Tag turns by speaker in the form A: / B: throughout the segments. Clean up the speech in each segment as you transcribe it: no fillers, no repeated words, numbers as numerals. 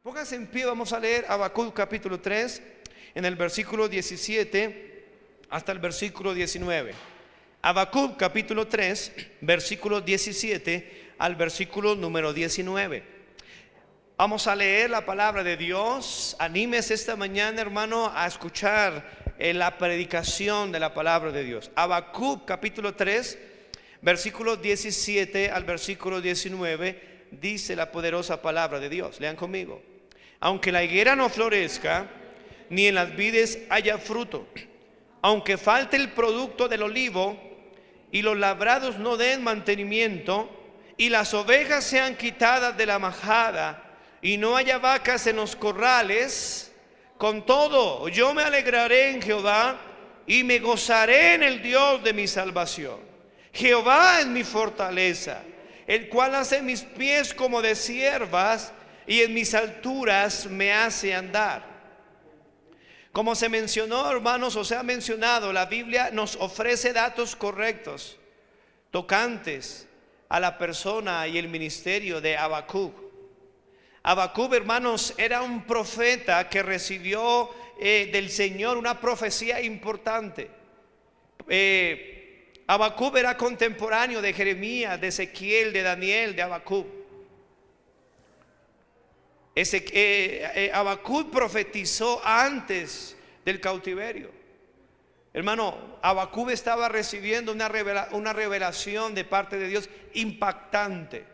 A: Póngase en pie, vamos a leer Habacuc capítulo 3, en el versículo 17 hasta el versículo 19. Habacuc capítulo 3, versículo 17 al versículo número 19. Vamos a leer la palabra de Dios. Anímese esta mañana, hermano, a escuchar la predicación de la palabra de Dios. Habacuc capítulo 3, versículo 17 al versículo 19, dice la poderosa palabra de Dios. Lean conmigo. Aunque la higuera no florezca, ni en las vides haya fruto, aunque falte el producto del olivo, y los labrados no den mantenimiento, y las ovejas sean quitadas de la majada, y no haya vacas en los corrales, con todo yo me alegraré en Jehová, y me gozaré en el Dios de mi salvación. Jehová es mi fortaleza, el cual hace mis pies como de ciervas, y en mis alturas me hace andar. Como se mencionó, hermanos, o se ha mencionado, la Biblia nos ofrece datos correctos tocantes a la persona y el ministerio de Habacuc. Habacuc, hermanos, era un profeta que recibió del Señor una profecía importante. Habacuc era contemporáneo de Jeremías, de Ezequiel, de Daniel, de Habacuc. Habacuc profetizó antes del cautiverio. Hermano, Habacuc estaba recibiendo una revelación de parte de Dios impactante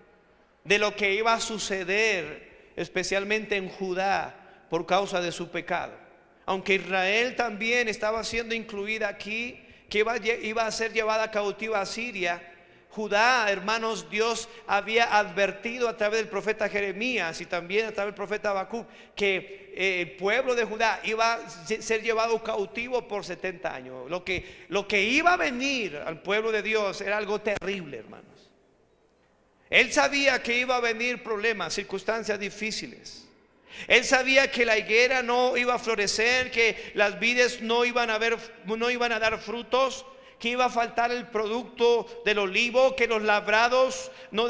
A: de lo que iba a suceder, especialmente en Judá, por causa de su pecado. Aunque Israel también estaba siendo incluida aquí, que iba a ser llevada cautiva a Siria, Judá, hermanos, Dios había advertido a través del profeta Jeremías y también a través del profeta Habacuc que el pueblo de Judá iba a ser llevado cautivo por 70 años. Lo que iba a venir al pueblo de Dios era algo terrible, hermanos. Él sabía que iba a venir problemas, circunstancias difíciles. Él sabía que la higuera no iba a florecer, que las vides no iban a dar frutos, que iba a faltar el producto del olivo, que los labrados no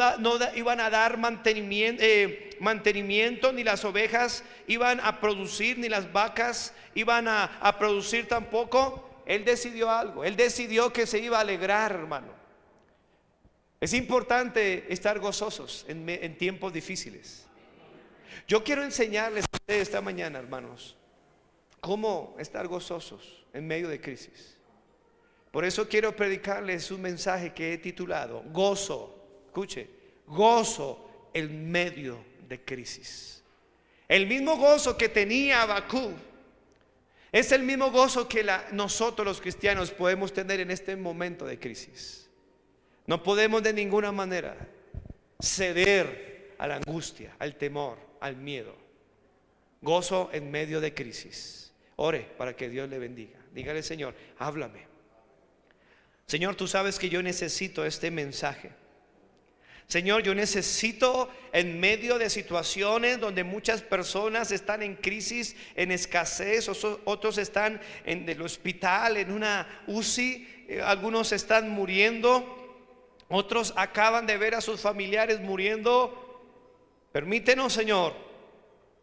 A: iban a dar mantenimiento, ni las ovejas iban a producir, ni las vacas iban a producir tampoco. Él decidió algo, él decidió que se iba a alegrar, hermano. Es importante estar gozosos en tiempos difíciles. Yo quiero enseñarles a ustedes esta mañana, hermanos, cómo estar gozosos en medio de crisis. Por eso quiero predicarles un mensaje que he titulado Gozo, escuche, gozo en medio de crisis. El mismo gozo que tenía Habacuc es el mismo gozo que nosotros los cristianos podemos tener en este momento de crisis. No podemos de ninguna manera ceder a la angustia, al temor, al miedo. Gozo en medio de crisis. Ore para que Dios le bendiga. Dígale: Señor, háblame. Señor, tú sabes que yo necesito este mensaje. Señor, yo necesito, en medio de situaciones donde muchas personas están en crisis, en escasez, otros están en el hospital, en una UCI, algunos están muriendo, otros acaban de ver a sus familiares muriendo. Permítenos, Señor,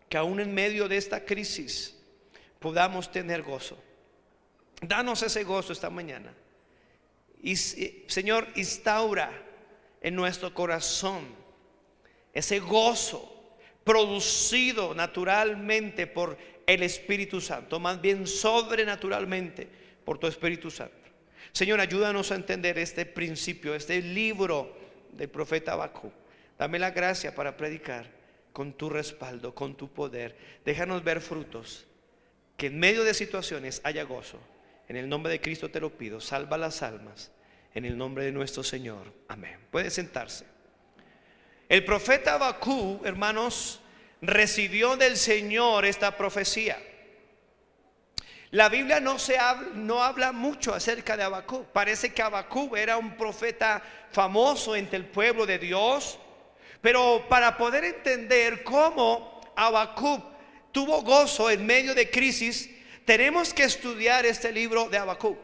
A: que aún en medio de esta crisis podamos tener gozo. Danos ese gozo esta mañana. Y Señor, instaura en nuestro corazón ese gozo producido naturalmente por el Espíritu Santo, más bien sobrenaturalmente por tu Espíritu Santo. Señor, ayúdanos a entender este principio, este libro del profeta Habacuc. Dame la gracia para predicar con tu respaldo, con tu poder. Déjanos ver frutos, que en medio de situaciones haya gozo. En el nombre de Cristo te lo pido. Salva las almas en el nombre de nuestro Señor. Amén. Puede sentarse. El profeta Habacuc, hermanos, recibió del Señor esta profecía. La Biblia no habla mucho acerca de Habacuc. Parece que Habacuc era un profeta famoso entre el pueblo de Dios. Pero para poder entender cómo Habacuc tuvo gozo en medio de crisis, tenemos que estudiar este libro de Habacuc.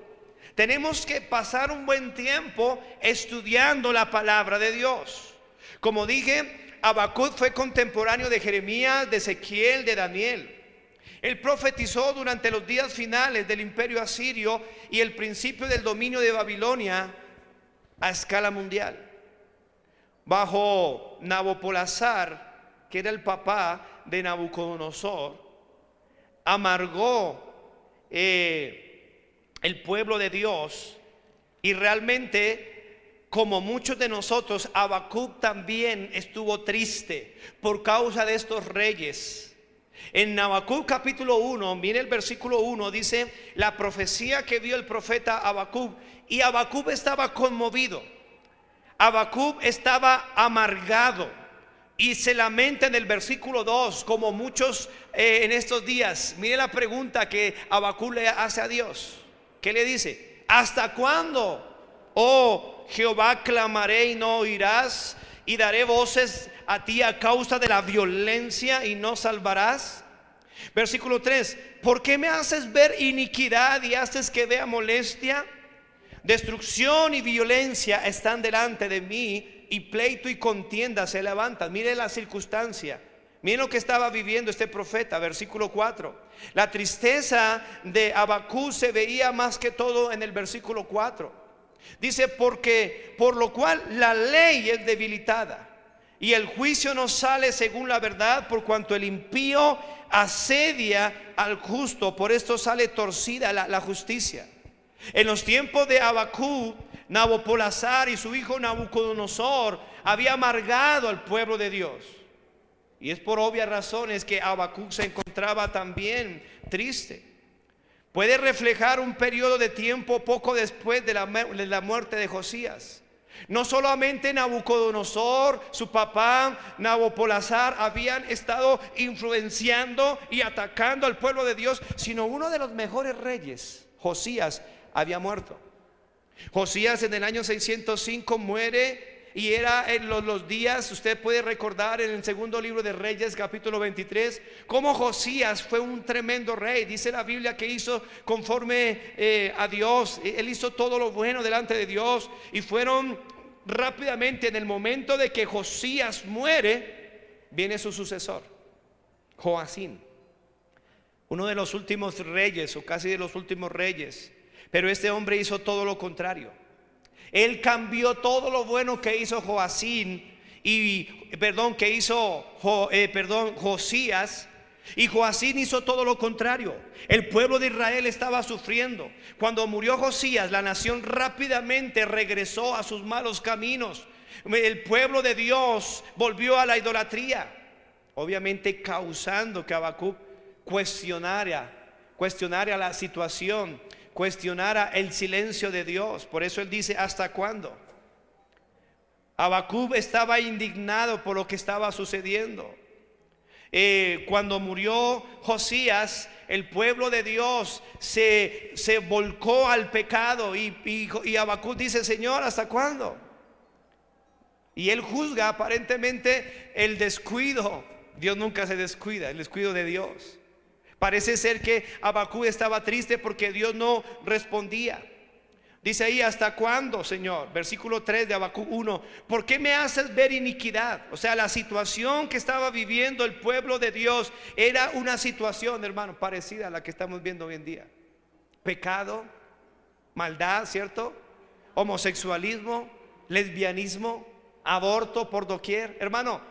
A: Tenemos que pasar un buen tiempo estudiando la palabra de Dios. Como dije, Habacuc fue contemporáneo de Jeremías, de Ezequiel, de Daniel. Él profetizó durante los días finales del imperio asirio y el principio del dominio de Babilonia a escala mundial. Bajo Nabopolassar, que era el papá de Nabucodonosor, amargó el pueblo de Dios, y realmente, como muchos de nosotros, Habacuc también estuvo triste por causa de estos reyes. En Habacuc capítulo 1, mire el versículo 1, dice la profecía que vio el profeta Habacuc, y Habacuc estaba conmovido, Habacuc estaba amargado, y se lamenta en el versículo 2, como muchos en estos días. Mire la pregunta que Habacuc le hace a Dios. ¿Qué le dice? ¿Hasta cuándo, oh Jehová, clamaré y no oirás? Y daré voces a ti a causa de la violencia y no salvarás. Versículo 3: ¿por qué me haces ver iniquidad y haces que vea molestia? Destrucción y violencia están delante de mí, y pleito y contienda se levantan. Mire la circunstancia, mire lo que estaba viviendo este profeta. Versículo 4: la tristeza de Habacuc se veía más que todo en el versículo 4. Dice: porque por lo cual la ley es debilitada y el juicio no sale según la verdad, por cuanto el impío asedia al justo, por esto sale torcida la justicia. En los tiempos de Habacuc, Nabopolassar y su hijo Nabucodonosor había amargado al pueblo de Dios, y es por obvias razones que Habacuc se encontraba también triste. Puede reflejar un periodo de tiempo poco después de la muerte de Josías. No solamente Nabucodonosor, su papá Nabopolassar habían estado influenciando y atacando al pueblo de Dios, sino uno de los mejores reyes, Josías, había muerto. Josías en el año 605 muere, y era en los días, usted puede recordar en el segundo libro de Reyes capítulo 23, cómo Josías fue un tremendo rey. Dice la Biblia que hizo conforme a Dios, él hizo todo lo bueno delante de Dios, y fueron rápidamente, en el momento de que Josías muere, viene su sucesor, Joacim, uno de los últimos reyes, o casi de los últimos reyes. Pero este hombre hizo todo lo contrario. Él cambió todo lo bueno que hizo Joacim que hizo Josías, y Joacim hizo todo lo contrario. El pueblo de Israel estaba sufriendo. Cuando murió Josías, la nación rápidamente regresó a sus malos caminos. El pueblo de Dios volvió a la idolatría, obviamente causando que Habacuc cuestionara la situación, cuestionara el silencio de Dios. Por eso él dice: ¿hasta cuándo? Habacuc estaba indignado por lo que estaba sucediendo. Cuando murió Josías, el pueblo de Dios se volcó al pecado, y Habacuc dice: Señor, ¿hasta cuándo? Y él juzga aparentemente el descuido. Dios nunca se descuida, el descuido de Dios. Parece ser que Habacuc estaba triste porque Dios no respondía. Dice ahí: ¿hasta cuándo, Señor? Versículo 3 de Habacuc 1: ¿por qué me haces ver iniquidad? O sea, la situación que estaba viviendo el pueblo de Dios era una situación, hermano, parecida a la que estamos viendo hoy en día. Pecado, maldad, ¿cierto? Homosexualismo, lesbianismo, aborto por doquier. Hermano,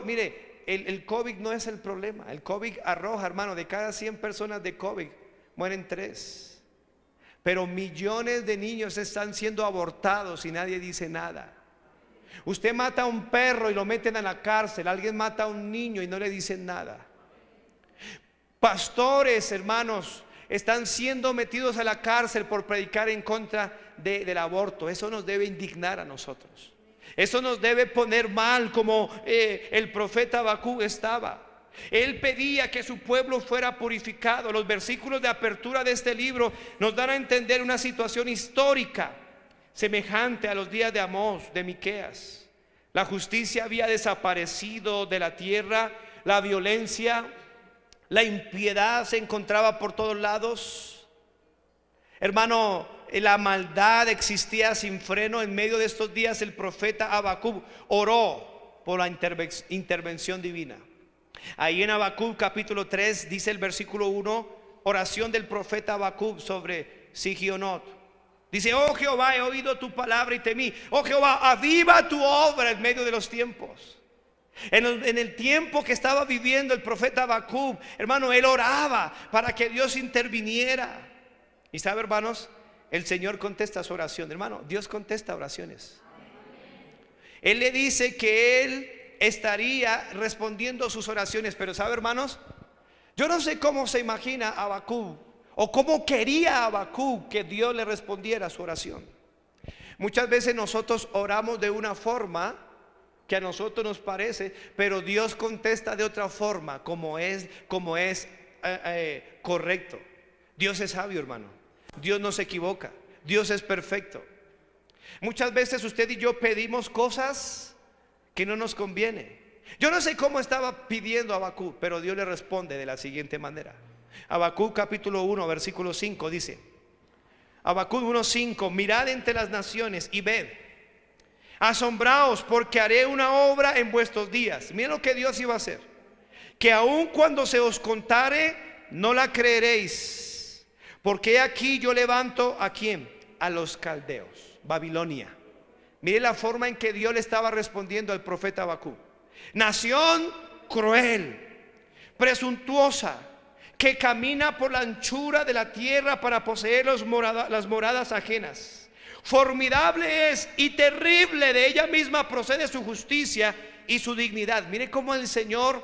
A: mire, el COVID no es el problema. El COVID arroja, hermano, de cada 100 personas de COVID mueren 3. Pero millones de niños están siendo abortados y nadie dice nada. Usted mata a un perro y lo meten a la cárcel. Alguien mata a un niño y no le dicen nada. Pastores, hermanos, están siendo metidos a la cárcel por predicar en contra del aborto. Eso nos debe indignar a nosotros. Eso nos debe poner mal, como el profeta Habacuc estaba. Él pedía que su pueblo fuera purificado. Los versículos de apertura de este libro nos dan a entender una situación histórica semejante a los días de Amós, de Miqueas. La justicia había desaparecido de la tierra, la violencia, la impiedad se encontraba por todos lados. Hermano, la maldad existía sin freno. En medio de estos días el profeta Habacuc oró por la intervención divina. Ahí en Habacuc capítulo 3 dice el versículo 1, oración del profeta Habacuc sobre Sigionot. Dice: oh Jehová, he oído tu palabra y temí. Oh Jehová, aviva tu obra en medio de los tiempos. En el tiempo que estaba viviendo el profeta Habacuc, hermano, él oraba para que Dios interviniera. Y sabe, hermanos, el Señor contesta su oración. Hermano, Dios contesta oraciones. Él le dice que Él estaría respondiendo sus oraciones. Pero sabe, hermanos, yo no sé cómo se imagina Habacuc, o cómo quería Habacuc que Dios le respondiera a su oración. Muchas veces nosotros oramos de una forma que a nosotros nos parece, pero Dios contesta de otra forma, como es correcto. Dios es sabio, hermano. Dios no se equivoca. Dios es perfecto. Muchas veces usted y yo pedimos cosas que no nos conviene. Yo no sé cómo estaba pidiendo Habacuc, pero Dios le responde de la siguiente manera. Habacuc capítulo 1 versículo 5 dice: Habacuc 1:5, mirad entre las naciones y ved, asombraos, porque haré una obra en vuestros días. Miren lo que Dios iba a hacer, que aun cuando se os contare, no la creeréis, porque aquí yo levanto ¿a quién? A los caldeos, Babilonia. Mire la forma en que Dios le estaba respondiendo al profeta Habacuc: nación cruel, presuntuosa, que camina por la anchura de la tierra para poseer las moradas ajenas. Formidable es y terrible, de ella misma procede su justicia y su dignidad. Mire cómo el Señor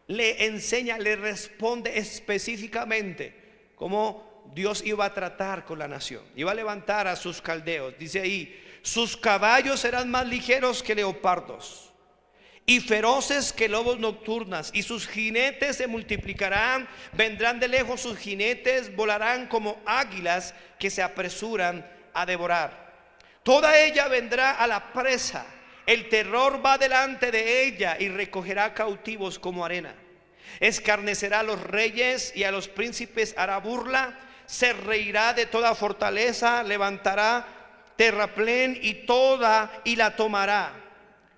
A: le enseña, le responde específicamente cómo Dios iba a tratar con la nación. Iba a levantar a sus caldeos. Dice ahí: sus caballos serán más ligeros que leopardos y feroces que lobos nocturnas, y sus jinetes se multiplicarán, vendrán de lejos sus jinetes, volarán como águilas que se apresuran a devorar. Toda ella vendrá a la presa, el terror va delante de ella y recogerá cautivos como arena. Escarnecerá a los reyes y a los príncipes hará burla, se reirá de toda fortaleza, levantará terraplén y la tomará.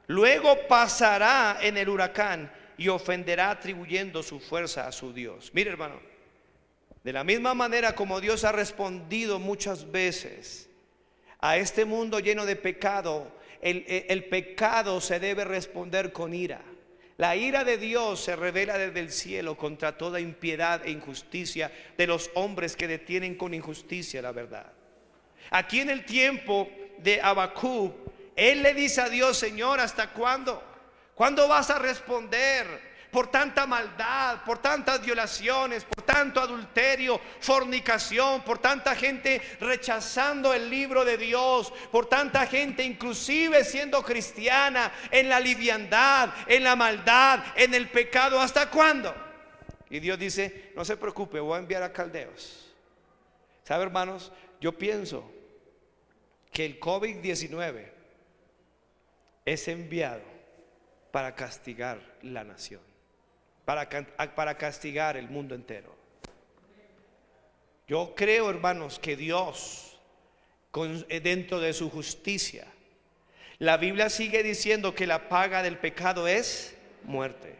A: Luego pasará en el huracán y ofenderá atribuyendo su fuerza a su Dios. Mire, hermano, de la misma manera como Dios ha respondido muchas veces a este mundo lleno de pecado, el pecado se debe responder con ira. La ira de Dios se revela desde el cielo contra toda impiedad e injusticia de los hombres que detienen con injusticia la verdad. Aquí en el tiempo de Habacuc, él le dice a Dios: Señor, ¿hasta cuándo? ¿Cuándo vas a responder por tanta maldad, por tantas violaciones, por tanto adulterio, fornicación, por tanta gente rechazando el libro de Dios, por tanta gente inclusive siendo cristiana en la liviandad, en la maldad, en el pecado? ¿Hasta cuándo? Y Dios dice: no se preocupe, voy a enviar a caldeos. ¿Sabe, hermanos? Yo pienso que el COVID-19 es enviado para castigar la nación, para castigar el mundo entero. Yo creo, hermanos, que Dios, dentro de su justicia, la Biblia sigue diciendo que la paga del pecado es muerte.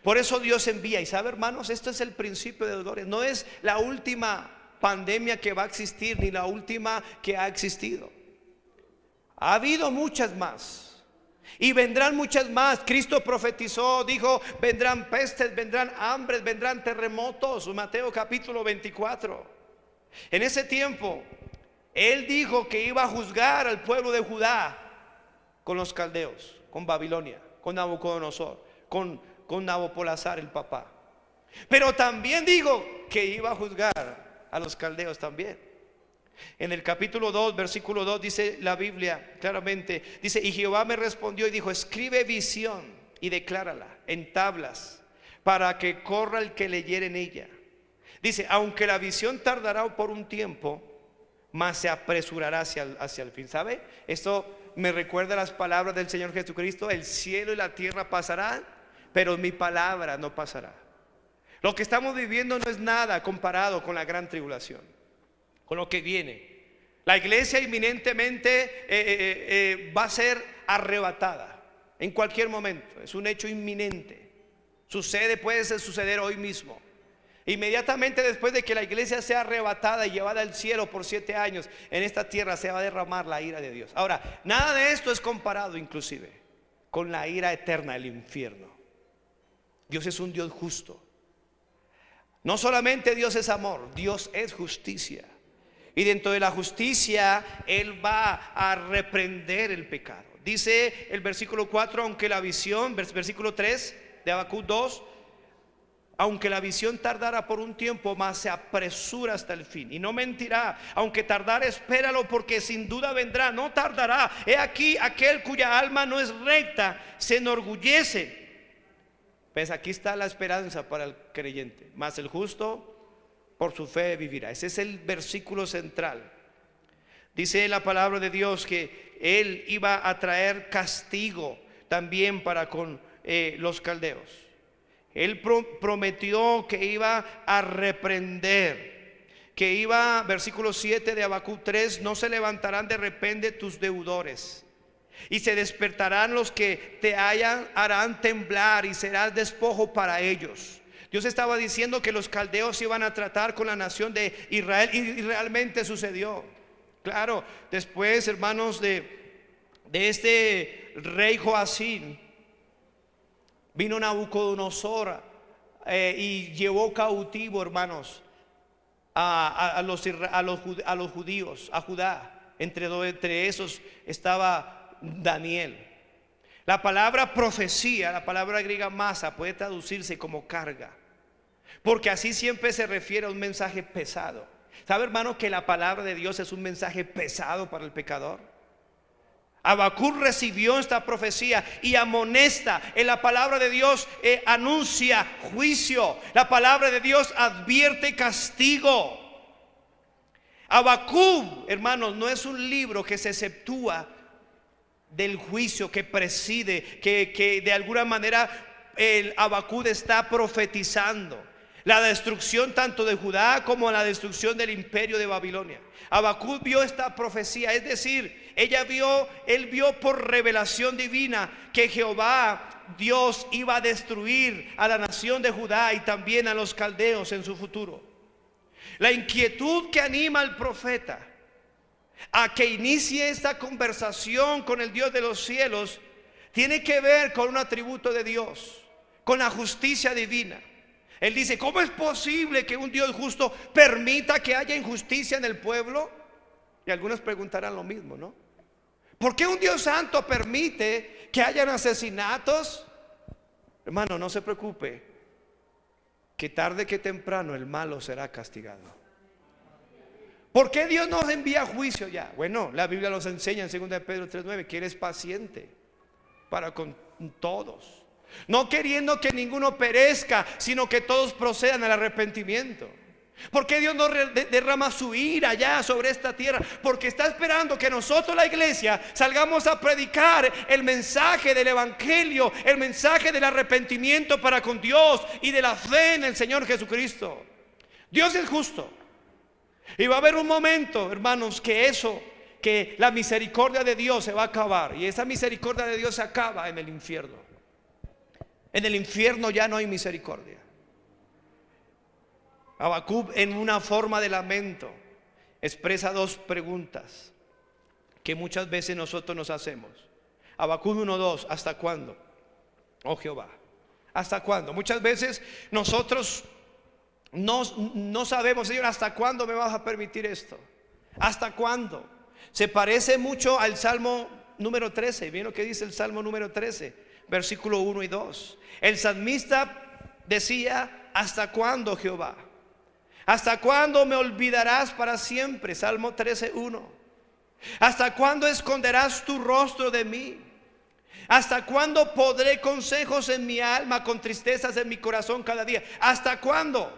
A: Por eso Dios envía. Y sabe, hermanos, esto es el principio de dolores. No es la última pandemia que va a existir, ni la última que ha existido. Ha habido muchas más y vendrán muchas más. Cristo profetizó, dijo: vendrán pestes, vendrán hambres, vendrán terremotos. Mateo capítulo 24. En ese tiempo Él dijo que iba a juzgar al pueblo de Judá con los caldeos, con Babilonia, con Nabucodonosor, con Nabopolassar el papá. Pero también dijo que iba a juzgar a los caldeos también. En el capítulo 2 versículo 2 dice la Biblia claramente, dice: y Jehová me respondió y dijo: escribe visión y declárala en tablas, para que corra el que leyere en ella. Dice: aunque la visión tardará por un tiempo, mas se apresurará hacia el fin. ¿Sabe? Esto me recuerda las palabras del Señor Jesucristo: el cielo y la tierra pasarán, pero mi palabra no pasará. Lo que estamos viviendo no es nada comparado con la gran tribulación, con lo que viene. La iglesia inminentemente va a ser arrebatada. en cualquier momento, es un hecho inminente. Puede suceder hoy mismo. Inmediatamente después de que la iglesia sea arrebatada y llevada al cielo por 7 años, en esta tierra se va a derramar la ira de Dios. Ahora, nada de esto es comparado inclusive con la ira eterna del infierno. Dios es un Dios justo. No solamente Dios es amor, Dios es justicia. Y dentro de la justicia Él va a reprender el pecado. Dice el versículo 4, aunque la visión, versículo 3 de Habacuc 2, aunque la visión tardara por un tiempo, mas se apresura hasta el fin, y no mentirá. Aunque tardare, espéralo, porque sin duda vendrá, no tardará. He aquí aquel cuya alma no es recta se enorgullece. Pues aquí está la esperanza para el creyente. Mas el justo por su fe vivirá. Ese es el versículo central. Dice la palabra de Dios que Él iba a traer castigo también para con los caldeos. Él prometió que iba a reprender, que iba, versículo 7 de Habacuc 3, no se levantarán de repente tus deudores, y se despertarán los que te harán temblar, y serás despojo para ellos. Dios estaba diciendo que los caldeos iban a tratar con la nación de Israel, y realmente sucedió. Claro, después, hermanos, de este rey Joacim, vino Nabucodonosor y llevó cautivo, hermanos, a los judíos, a Judá. Entre esos estaba Daniel. La palabra profecía, la palabra griega masa, puede traducirse como carga, porque así siempre se refiere a un mensaje pesado. ¿Sabe, hermano, que la palabra de Dios es un mensaje pesado para el pecador? Habacuc recibió esta profecía y amonesta. En la palabra de Dios anuncia juicio. La palabra de Dios advierte castigo. Habacuc, hermanos, no es un libro que se exceptúa del juicio que preside, que de alguna manera el Habacuc está profetizando la destrucción tanto de Judá como la destrucción del imperio de Babilonia. Habacuc vio esta profecía, es decir, él vio por revelación divina que Jehová, Dios, iba a destruir a la nación de Judá y también a los caldeos en su futuro. La inquietud que anima al profeta a que inicie esta conversación con el Dios de los cielos tiene que ver con un atributo de Dios, con la justicia divina. Él dice: ¿cómo es posible que un Dios justo permita que haya injusticia en el pueblo? Y algunos preguntarán lo mismo, ¿no? ¿Por qué un Dios santo permite que hayan asesinatos? Hermano, no se preocupe, que tarde que temprano el malo será castigado. ¿Por qué Dios nos envía juicio ya? Bueno, la Biblia nos enseña en 2 Pedro 3:9 que Él es paciente para con todos, no queriendo que ninguno perezca, sino que todos procedan al arrepentimiento. ¿Por qué Dios no derrama su ira ya sobre esta tierra? Porque está esperando que nosotros, la iglesia, salgamos a predicar el mensaje del evangelio, el mensaje del arrepentimiento para con Dios y de la fe en el Señor Jesucristo. Dios es justo, y va a haber un momento, hermanos, que la misericordia de Dios se va a acabar, y esa misericordia de Dios se acaba en el infierno. En el infierno ya no hay misericordia. Habacuc, en una forma de lamento, expresa dos preguntas que muchas veces nosotros nos hacemos. Habacuc 1:2, ¿hasta cuándo, oh Jehová? ¿Hasta cuándo? Muchas veces nosotros no sabemos, Señor, ¿hasta cuándo me vas a permitir esto? ¿Hasta cuándo? Se parece mucho al Salmo número 13. ¿Vieron lo que dice el Salmo número 13? Versículo 1 y 2. El salmista decía: ¿hasta cuándo, Jehová? ¿Hasta cuándo me olvidarás para siempre? Salmo 13:1. ¿Hasta cuándo esconderás tu rostro de mí? ¿Hasta cuándo podré consejos en mi alma, con tristezas en mi corazón cada día? ¿Hasta cuándo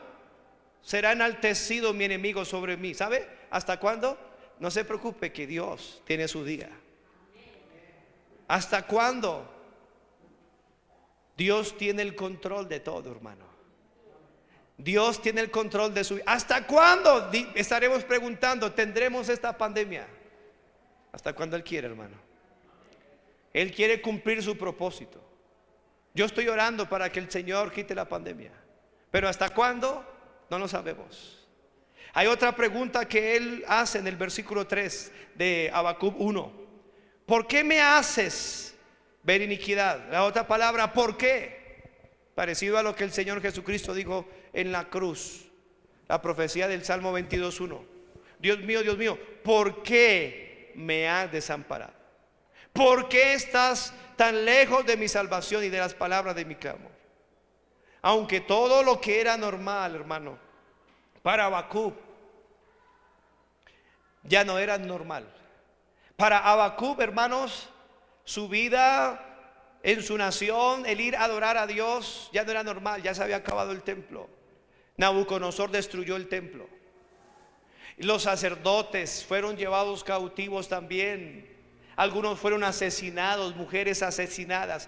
A: será enaltecido mi enemigo sobre mí? ¿Sabe? ¿Hasta cuándo? No se preocupe, que Dios tiene su día. ¿Hasta cuándo? Dios tiene el control de todo, hermano. Dios tiene el control de su vida. ¿Hasta cuándo? Estaremos preguntando, ¿tendremos esta pandemia? ¿Hasta cuándo Él quiere, hermano? Él quiere cumplir su propósito. Yo estoy orando para que el Señor quite la pandemia, pero ¿hasta cuándo? No lo sabemos. Hay otra pregunta que Él hace en el versículo 3 de Habacuc 1. ¿Por qué me haces ver iniquidad? La otra palabra, ¿por qué? Parecido a lo que el Señor Jesucristo dijo en la cruz. La profecía del Salmo 22:1. Dios mío, ¿por qué me has desamparado? ¿Por qué estás tan lejos de mi salvación y de las palabras de mi clamor? Aunque todo lo que era normal, hermano, para Habacuc ya no era normal. Para Habacuc, hermanos, su vida en su nación, el ir a adorar a Dios, ya no era normal, ya se había acabado el templo. Nabucodonosor destruyó el templo. Los sacerdotes fueron llevados cautivos también. Algunos fueron asesinados, mujeres asesinadas.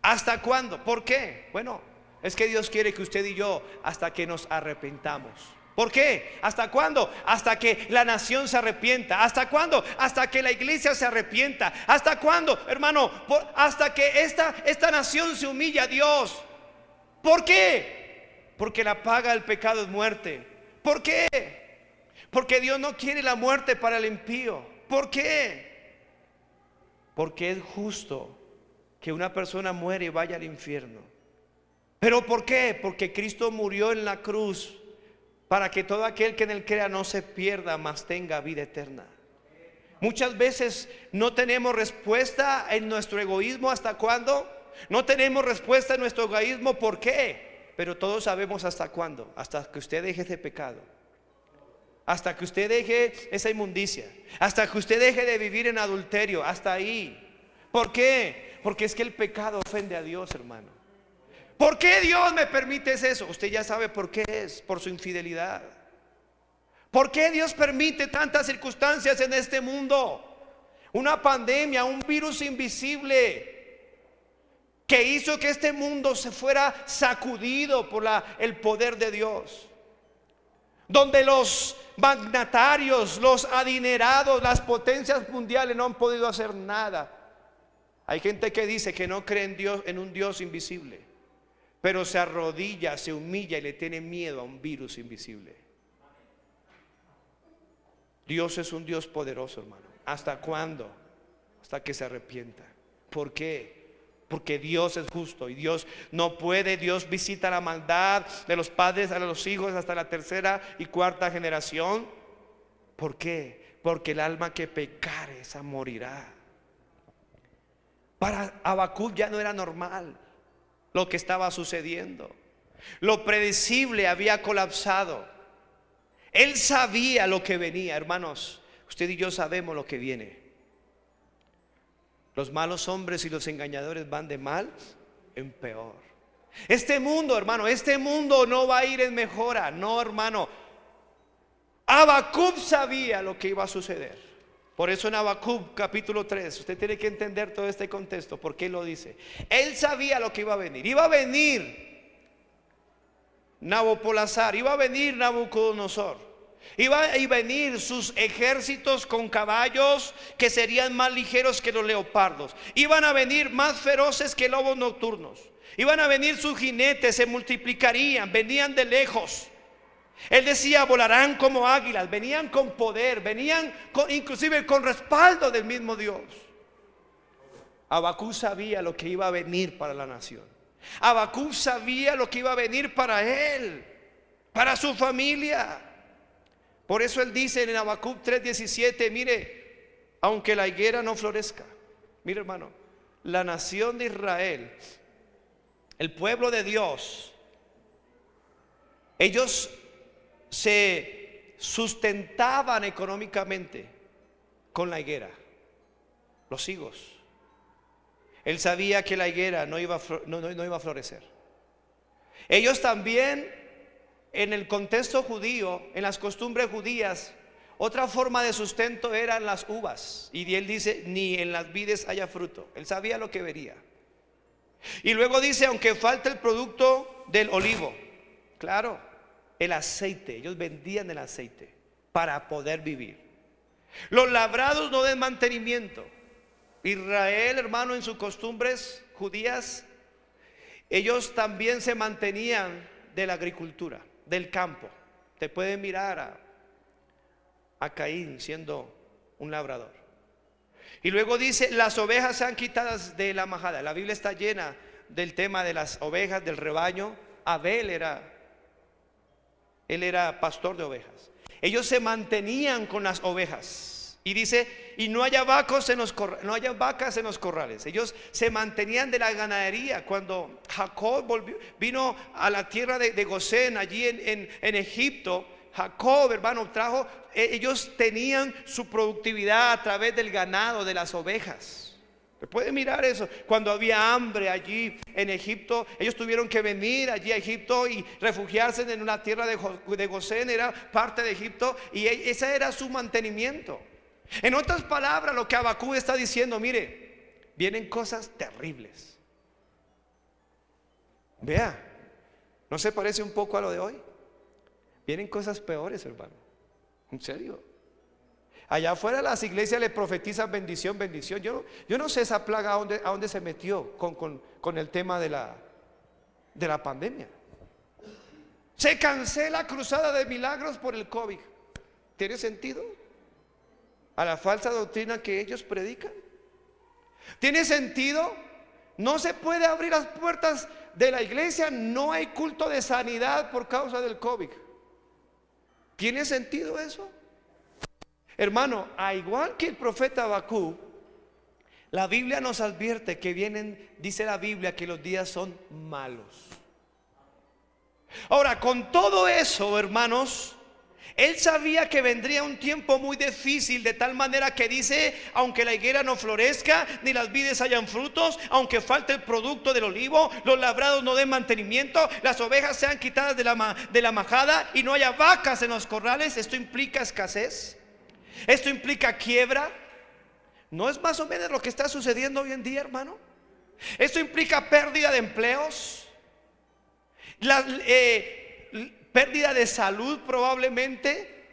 A: ¿Hasta cuándo? ¿Por qué? Bueno, es que Dios quiere que usted y yo, hasta que nos arrepentamos. ¿Por qué? ¿Hasta cuándo? Hasta que la nación se arrepienta. ¿Hasta cuándo? Hasta que la iglesia se arrepienta. ¿Hasta cuándo, hermano? Hasta que esta nación se humilla a Dios. ¿Por qué? Porque la paga del pecado es muerte. ¿Por qué? Porque Dios no quiere la muerte para el impío. ¿Por qué? Porque es justo que una persona muere y vaya al infierno. ¿Pero por qué? Porque Cristo murió en la cruz para que todo aquel que en él crea no se pierda, mas tenga vida eterna. Muchas veces no tenemos respuesta en nuestro egoísmo. ¿Hasta cuándo? No tenemos respuesta en nuestro egoísmo. ¿Por qué? Pero todos sabemos hasta cuándo. Hasta que usted deje ese pecado, hasta que usted deje esa inmundicia, hasta que usted deje de vivir en adulterio. Hasta ahí. ¿Por qué? Porque es que el pecado ofende a Dios, hermano. ¿Por qué Dios me permite eso? Usted ya sabe por qué es: por su infidelidad. ¿Por qué Dios permite tantas circunstancias en este mundo? Una pandemia, un virus invisible que hizo que este mundo se fuera sacudido por el poder de Dios, donde los magnatarios, los adinerados, las potencias mundiales no han podido hacer nada. Hay gente que dice que no cree en Dios, en un Dios invisible, pero se arrodilla, se humilla y le tiene miedo a un virus invisible. Dios es un Dios poderoso, hermano. ¿Hasta cuándo? Hasta que se arrepienta. ¿Por qué? Porque Dios es justo y Dios no puede. Dios visita la maldad de los padres a los hijos hasta la tercera y cuarta generación. ¿Por qué? Porque el alma que pecare, esa morirá. Para Habacuc ya no era normal lo que estaba sucediendo. Lo predecible había colapsado. Él sabía lo que venía. Hermanos, usted y yo sabemos lo que viene. Los malos hombres y los engañadores van de mal en peor. Este mundo, hermano, este mundo no va a ir en mejora. No, hermano. Habacuc sabía lo que iba a suceder. Por eso en Habacuc capítulo 3 usted tiene que entender todo este contexto. ¿Por qué lo dice? Él sabía lo que iba a venir. Iba a venir Nabopolassar, iba a venir Nabucodonosor, iba a venir sus ejércitos con caballos que serían más ligeros que los leopardos. Iban a venir más feroces que lobos nocturnos. Iban a venir sus jinetes, se multiplicarían, venían de lejos. Él decía: volarán como águilas. Venían con poder, venían inclusive con respaldo del mismo Dios. Habacuc sabía lo que iba a venir para la nación. Habacuc sabía lo que iba a venir para él, para su familia. Por eso él dice en Habacuc 3:17: mire, aunque la higuera no florezca. Mire, hermano, la nación de Israel, el pueblo de Dios, ellos se sustentaban económicamente con la higuera, los higos. Él sabía que la higuera no iba a florecer. Ellos también, en el contexto judío, en las costumbres judías, otra forma de sustento eran las uvas. Y él dice: ni en las vides haya fruto. Él sabía lo que vería. Y luego dice: aunque falte el producto del olivo. Claro, el aceite. Ellos vendían el aceite para poder vivir. Los labrados no den mantenimiento. Israel, hermano, en sus costumbres judías, ellos también se mantenían de la agricultura, del campo. Te pueden mirar a Caín siendo un labrador. Y luego dice, las ovejas sean quitadas de la majada. La Biblia está llena del tema de las ovejas, del rebaño. Abel él era pastor de ovejas. Ellos se mantenían con las ovejas. Y dice, y no haya vacas en los corrales. Ellos se mantenían de la ganadería. Cuando Jacob vino a la tierra de Gosén, allí en Egipto, Jacob, hermano, ellos tenían su productividad a través del ganado, de las ovejas. Pueden mirar eso. Cuando había hambre allí en Egipto, ellos tuvieron que venir allí a Egipto y refugiarse en una tierra de Gosén, era parte de Egipto, y ese era su mantenimiento. En otras palabras, lo que Habacuc está diciendo, mire, vienen cosas terribles. Vea, ¿no se parece un poco a lo de hoy? Vienen cosas peores, hermano. En serio. Allá afuera las iglesias le profetizan bendición, bendición. Yo no sé esa plaga a dónde se metió con el tema de la pandemia. Se cancela cruzada de milagros por el COVID. ¿Tiene sentido? A la falsa doctrina que ellos predican. ¿Tiene sentido? No se puede abrir las puertas de la iglesia. No hay culto de sanidad por causa del COVID. ¿Tiene sentido eso? Hermano, a igual que el profeta Habacuc, la Biblia nos advierte que dice la Biblia que los días son malos. Ahora, con todo eso, hermanos, él sabía que vendría un tiempo muy difícil, de tal manera que dice, aunque la higuera no florezca, ni las vides hayan frutos, aunque falte el producto del olivo, los labrados no den mantenimiento, las ovejas sean quitadas de la majada y no haya vacas en los corrales. Esto implica escasez, esto implica quiebra. ¿No es más o menos lo que está sucediendo hoy en día, hermano? Esto implica pérdida de empleos, pérdida de salud probablemente.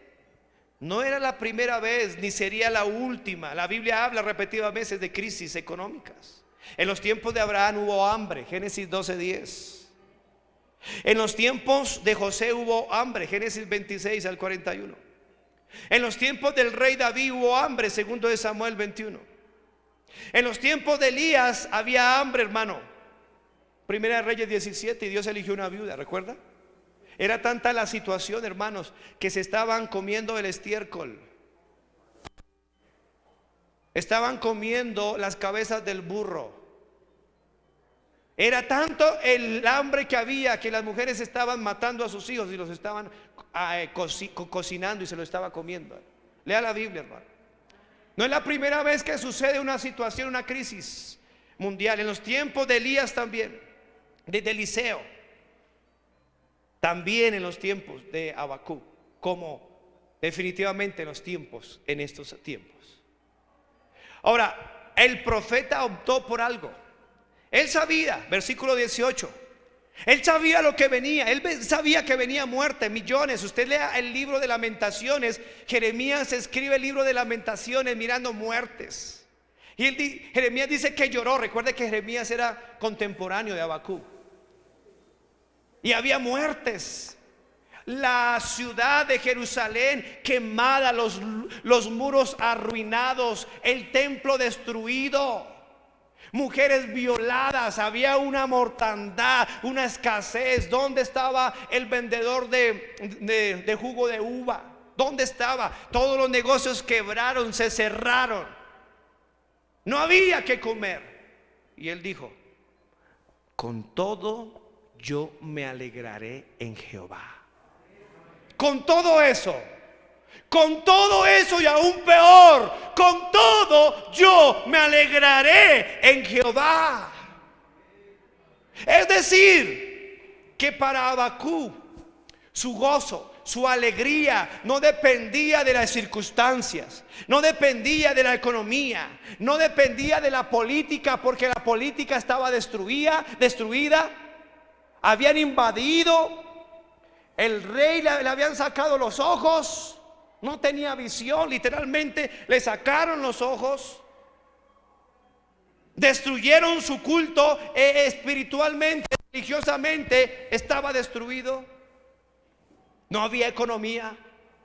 A: No era la primera vez ni sería la última. La Biblia habla repetidas veces de crisis económicas. En los tiempos de Abraham hubo hambre, Génesis 12:10. En los tiempos de José hubo hambre, Génesis 26 al 41. En los tiempos del rey David hubo hambre, segundo de Samuel 21. En los tiempos de Elías había hambre, hermano, Primera de Reyes 17, y Dios eligió una viuda, ¿recuerda? Era tanta la situación, hermanos, que se estaban comiendo el estiércol. Estaban comiendo las cabezas del burro. Era tanto el hambre que había que las mujeres estaban matando a sus hijos y los estaban cocinando y se lo estaba comiendo. Lea la Biblia, hermano. No es la primera vez que sucede una situación, una crisis mundial. En los tiempos de Elías también, de Eliseo, también en los tiempos de Habacuc, como definitivamente en estos tiempos. Ahora, el profeta optó por algo. Él sabía, versículo 18, él sabía lo que venía. Él sabía que venía muerte, millones. Usted lea el libro de Lamentaciones. Jeremías escribe el libro de Lamentaciones mirando muertes. Y Jeremías dice que lloró. Recuerde que Jeremías era contemporáneo de Habacuc. Y había muertes. La ciudad de Jerusalén quemada, los muros arruinados, el templo destruido, mujeres violadas, había una mortandad, una escasez. ¿Dónde estaba el vendedor de jugo de uva? ¿Dónde estaba? Todos los negocios quebraron, se cerraron. No había que comer. Y él dijo: con todo yo me alegraré en Jehová. Con todo eso y aún peor, con todo yo me alegraré en Jehová. Es decir, que para Habacuc su gozo, su alegría no dependía de las circunstancias, no dependía de la economía, no dependía de la política, porque la política estaba destruida. Habían invadido. El rey le habían sacado los ojos. No tenía visión, literalmente le sacaron los ojos. Destruyeron su culto espiritualmente, religiosamente, estaba destruido. No había economía,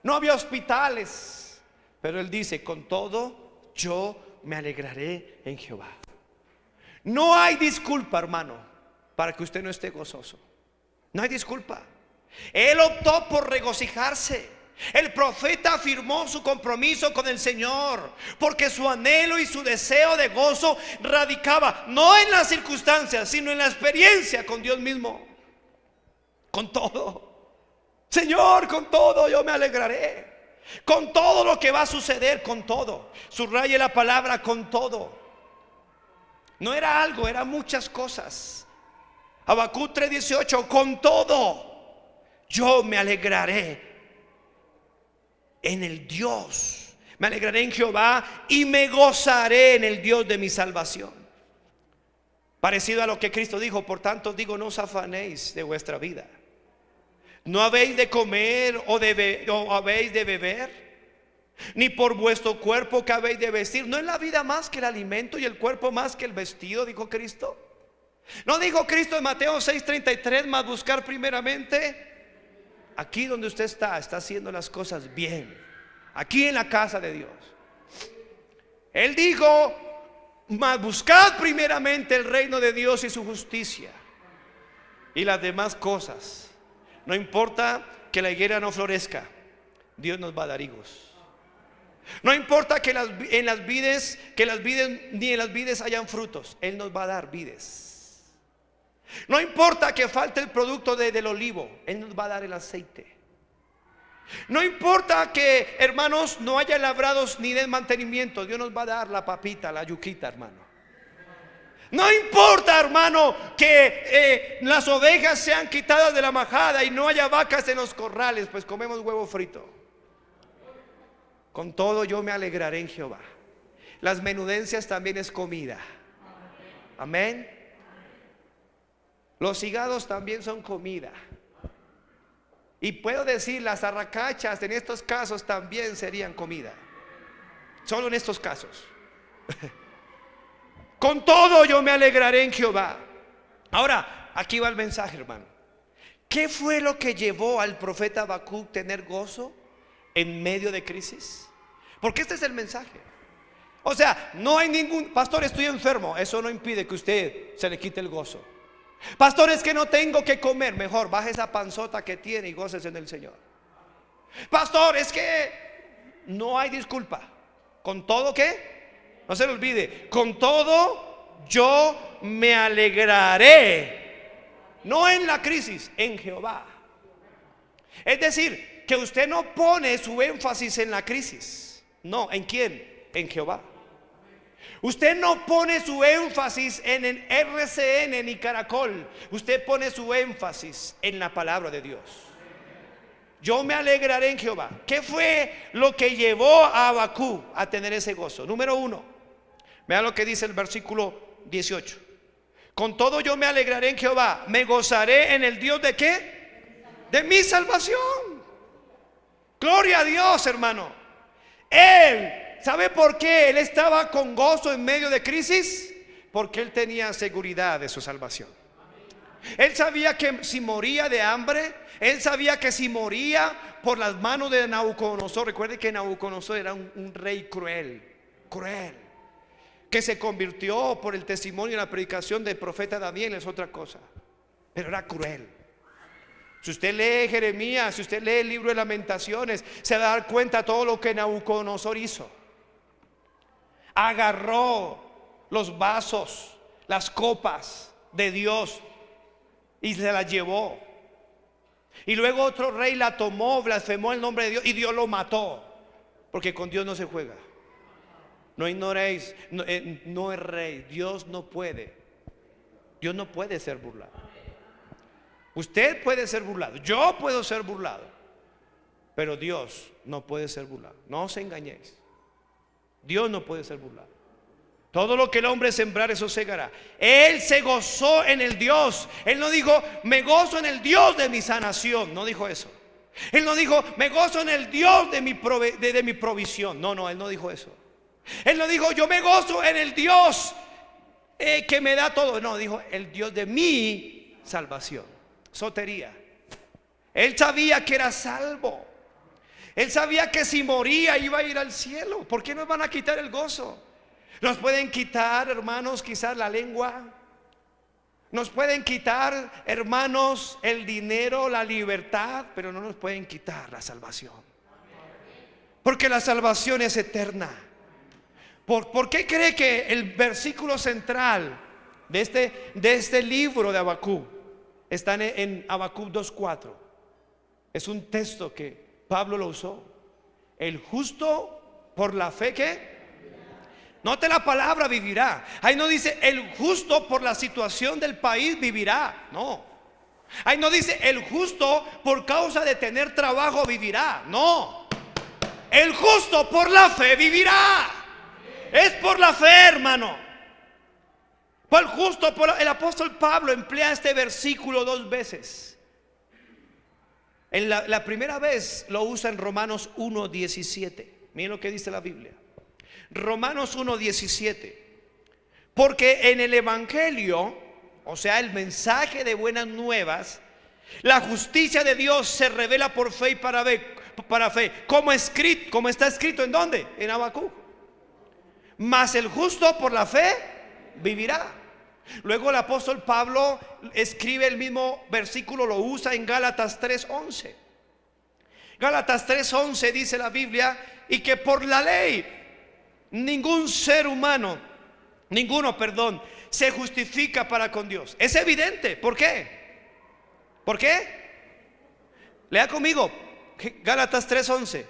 A: no había hospitales. Pero él dice: con todo yo me alegraré en Jehová. No hay disculpa, hermano, para que usted no esté gozoso. No hay disculpa. Él optó por regocijarse. El profeta afirmó su compromiso con el Señor, porque su anhelo y su deseo de gozo radicaba no en las circunstancias, sino en la experiencia con Dios mismo. Con todo, Señor, con todo yo me alegraré. Con todo lo que va a suceder, con todo. Subraye la palabra con todo. No era algo, eran muchas cosas. Habacuc 3:18: con todo yo me alegraré en el Dios, me alegraré en Jehová y me gozaré en el Dios de mi salvación. Parecido a lo que Cristo dijo: por tanto digo, no os afanéis de vuestra vida. No habéis de comer o habéis de beber, ni por vuestro cuerpo que habéis de vestir. ¿No es la vida más que el alimento y el cuerpo más que el vestido?, dijo Cristo. ¿No dijo Cristo en Mateo 6:33: mas buscar primeramente? Aquí donde usted está haciendo las cosas bien, aquí en la casa de Dios. Él dijo: mas buscad primeramente el reino de Dios y su justicia, y las demás cosas. No importa que la higuera no florezca, Dios nos va a dar higos. No importa que ni en las vides hayan frutos, Él nos va a dar vides. No importa que falte el producto del olivo, Él nos va a dar el aceite. No importa que, hermanos, no haya labrados ni den mantenimiento, Dios nos va a dar la papita, la yuquita, hermano. No importa, hermano, que las ovejas sean quitadas de la majada y no haya vacas en los corrales, pues comemos huevo frito. Con todo yo me alegraré en Jehová. Las menudencias también es comida. Amén. Los higados también son comida. Y puedo decir, las arracachas en estos casos también serían comida. Solo en estos casos. Con todo yo me alegraré en Jehová. Ahora, aquí va el mensaje, hermano. ¿Qué fue lo que llevó al profeta Habacuc a tener gozo en medio de crisis? Porque este es el mensaje. O sea, no hay ningún: pastor, estoy enfermo. Eso no impide que usted se le quite el gozo. Pastor, es que no tengo que comer. Mejor baje esa panzota que tiene y gócese en el Señor. Pastor, es que no hay disculpa. Con todo, ¿qué? No se le olvide: con todo yo me alegraré. No en la crisis, en Jehová. Es decir, que usted no pone su énfasis en la crisis. No, ¿en quién? En Jehová. Usted no pone su énfasis en el RCN ni Caracol. Usted pone su énfasis en la palabra de Dios. Yo me alegraré en Jehová. ¿Qué fue lo que llevó a Habacuc a tener ese gozo? Número 1, vea lo que dice el versículo 18: con todo yo me alegraré en Jehová, me gozaré en el Dios ¿de qué? De mi salvación. Gloria a Dios, hermano. Él, ¿sabe por qué él estaba con gozo en medio de crisis? Porque él tenía seguridad de su salvación. Él sabía que si moría de hambre, él sabía que si moría por las manos de Nabucodonosor. Recuerde que Nabucodonosor era un rey cruel, que se convirtió por el testimonio y la predicación del profeta Daniel. Es otra cosa, pero era cruel. Si usted lee Jeremías, si usted lee el libro de Lamentaciones, se va a dar cuenta de todo lo que Nabucodonosor hizo. Agarró los vasos, las copas de Dios y se las llevó. Y luego otro rey la tomó, blasfemó el nombre de Dios y Dios lo mató. Porque con Dios no se juega. No ignoréis, no es rey. Dios no puede ser burlado. Usted puede ser burlado, yo puedo ser burlado, pero Dios no puede ser burlado. No os engañéis. Dios no puede ser burlado. Todo lo que el hombre sembrar, eso segará. Él se gozó en el Dios. Él no dijo: me gozo en el Dios de mi sanación. No dijo eso. Él no dijo: me gozo en el Dios de mi provisión. No, él no dijo eso. Él no dijo: yo me gozo en el Dios que me da todo. No, dijo el Dios de mi salvación. Sotería. Él sabía que era salvo. Él sabía que si moría iba a ir al cielo. ¿Por qué nos van a quitar el gozo? Nos pueden quitar, hermanos, quizás la lengua. Nos pueden quitar, hermanos, el dinero, la libertad, pero no nos pueden quitar la salvación. Porque la salvación es eterna. ¿Por qué cree que el versículo central de este libro de Habacuc está en Habacuc 2:4? Es un texto que Pablo lo usó. El justo por la fe, ¿qué? Note la palabra vivirá. Ahí no dice el justo por la situación del país vivirá. No. Ahí no dice el justo por causa de tener trabajo vivirá. No. El justo por la fe vivirá. Es por la fe, hermano. Por el justo, el apóstol Pablo emplea este versículo 2 veces. En la primera vez lo usa en Romanos 1:17. Miren lo que dice la Biblia. Romanos 1:17. Porque en el evangelio, o sea, el mensaje de buenas nuevas, la justicia de Dios se revela por fe y para fe. Como está escrito, ¿en dónde? En Habacuc. Mas el justo por la fe vivirá. Luego el apóstol Pablo escribe el mismo versículo, lo usa en Gálatas 3:11. Gálatas 3:11 dice la Biblia: y que por la ley ninguno se justifica para con Dios. Es evidente. ¿Por qué? ¿Por qué? Lea conmigo Gálatas 3:11.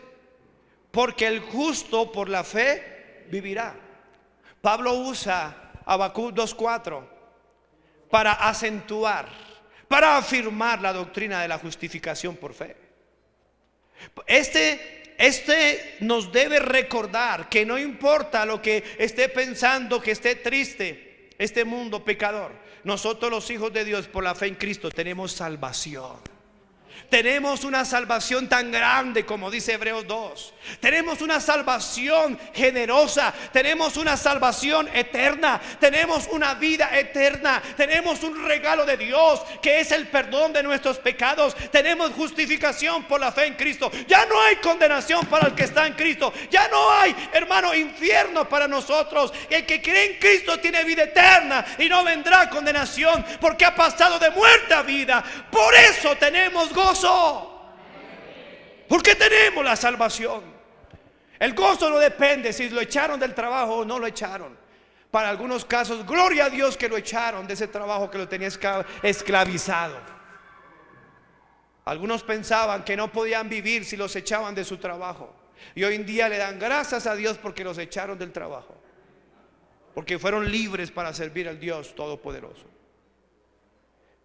A: Porque el justo por la fe vivirá. Pablo usa Habacuc 2:4 para acentuar, para afirmar la doctrina de la justificación por fe. Este nos debe recordar que no importa lo que esté pensando, que esté triste este mundo pecador, nosotros los hijos de Dios por la fe en Cristo tenemos salvación. Tenemos una salvación tan grande como dice Hebreos 2. Tenemos una salvación generosa. Tenemos una salvación eterna. Tenemos una vida eterna. Tenemos un regalo de Dios que es el perdón de nuestros pecados. Tenemos justificación por la fe en Cristo. Ya no hay condenación para el que está en Cristo. Ya no hay, hermano, infierno para nosotros. El que cree en Cristo tiene vida eterna y no vendrá condenación, porque ha pasado de muerte a vida. Por eso tenemos gozo. Porque tenemos la salvación. El gozo no depende si lo echaron del trabajo o no lo echaron. Para algunos casos, gloria a Dios que lo echaron de ese trabajo que lo tenía esclavizado. Algunos pensaban que no podían vivir si los echaban de su trabajo, y hoy en día le dan gracias a Dios porque los echaron del trabajo, porque fueron libres para servir al Dios Todopoderoso.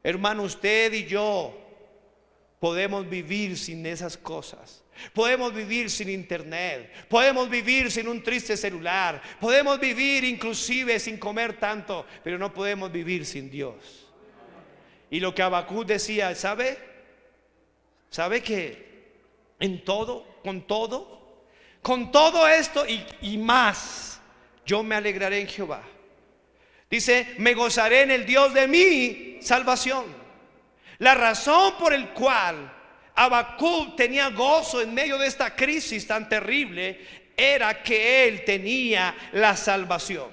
A: Hermano, usted y yo podemos vivir sin esas cosas. Podemos vivir sin internet. Podemos vivir sin un triste celular. Podemos vivir inclusive sin comer tanto, pero no podemos vivir sin Dios. Y lo que Habacuc decía, ¿sabe que en todo, con todo esto y más, yo me alegraré en Jehová? Dice, me gozaré en el Dios de mi salvación. La razón por el cual Habacuc tenía gozo en medio de esta crisis tan terrible era que él tenía la salvación.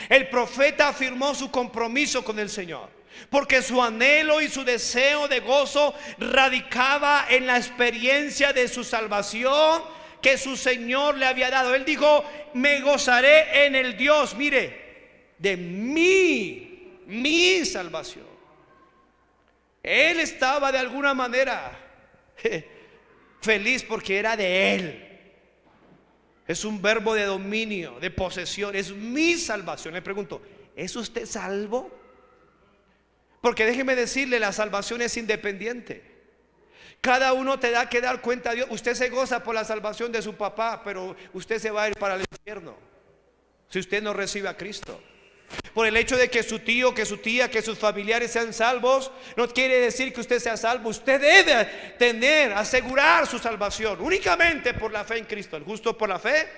A: El profeta afirmó su compromiso con el Señor, porque su anhelo y su deseo de gozo radicaba en la experiencia de su salvación que su Señor le había dado. Él dijo, me gozaré en el Dios, mire, de mi salvación. Él estaba de alguna manera feliz porque era de Él. Es un verbo de dominio, de posesión. Es mi salvación. Le pregunto, ¿es usted salvo? Porque déjeme decirle, la salvación es independiente. Cada uno te da que dar cuenta a Dios. Usted se goza por la salvación de su papá, pero usted se va a ir para el infierno si usted no recibe a Cristo. Por el hecho de que su tío, que su tía, que sus familiares sean salvos, no quiere decir que usted sea salvo. Usted debe asegurar su salvación únicamente por la fe en Cristo. El justo por la fe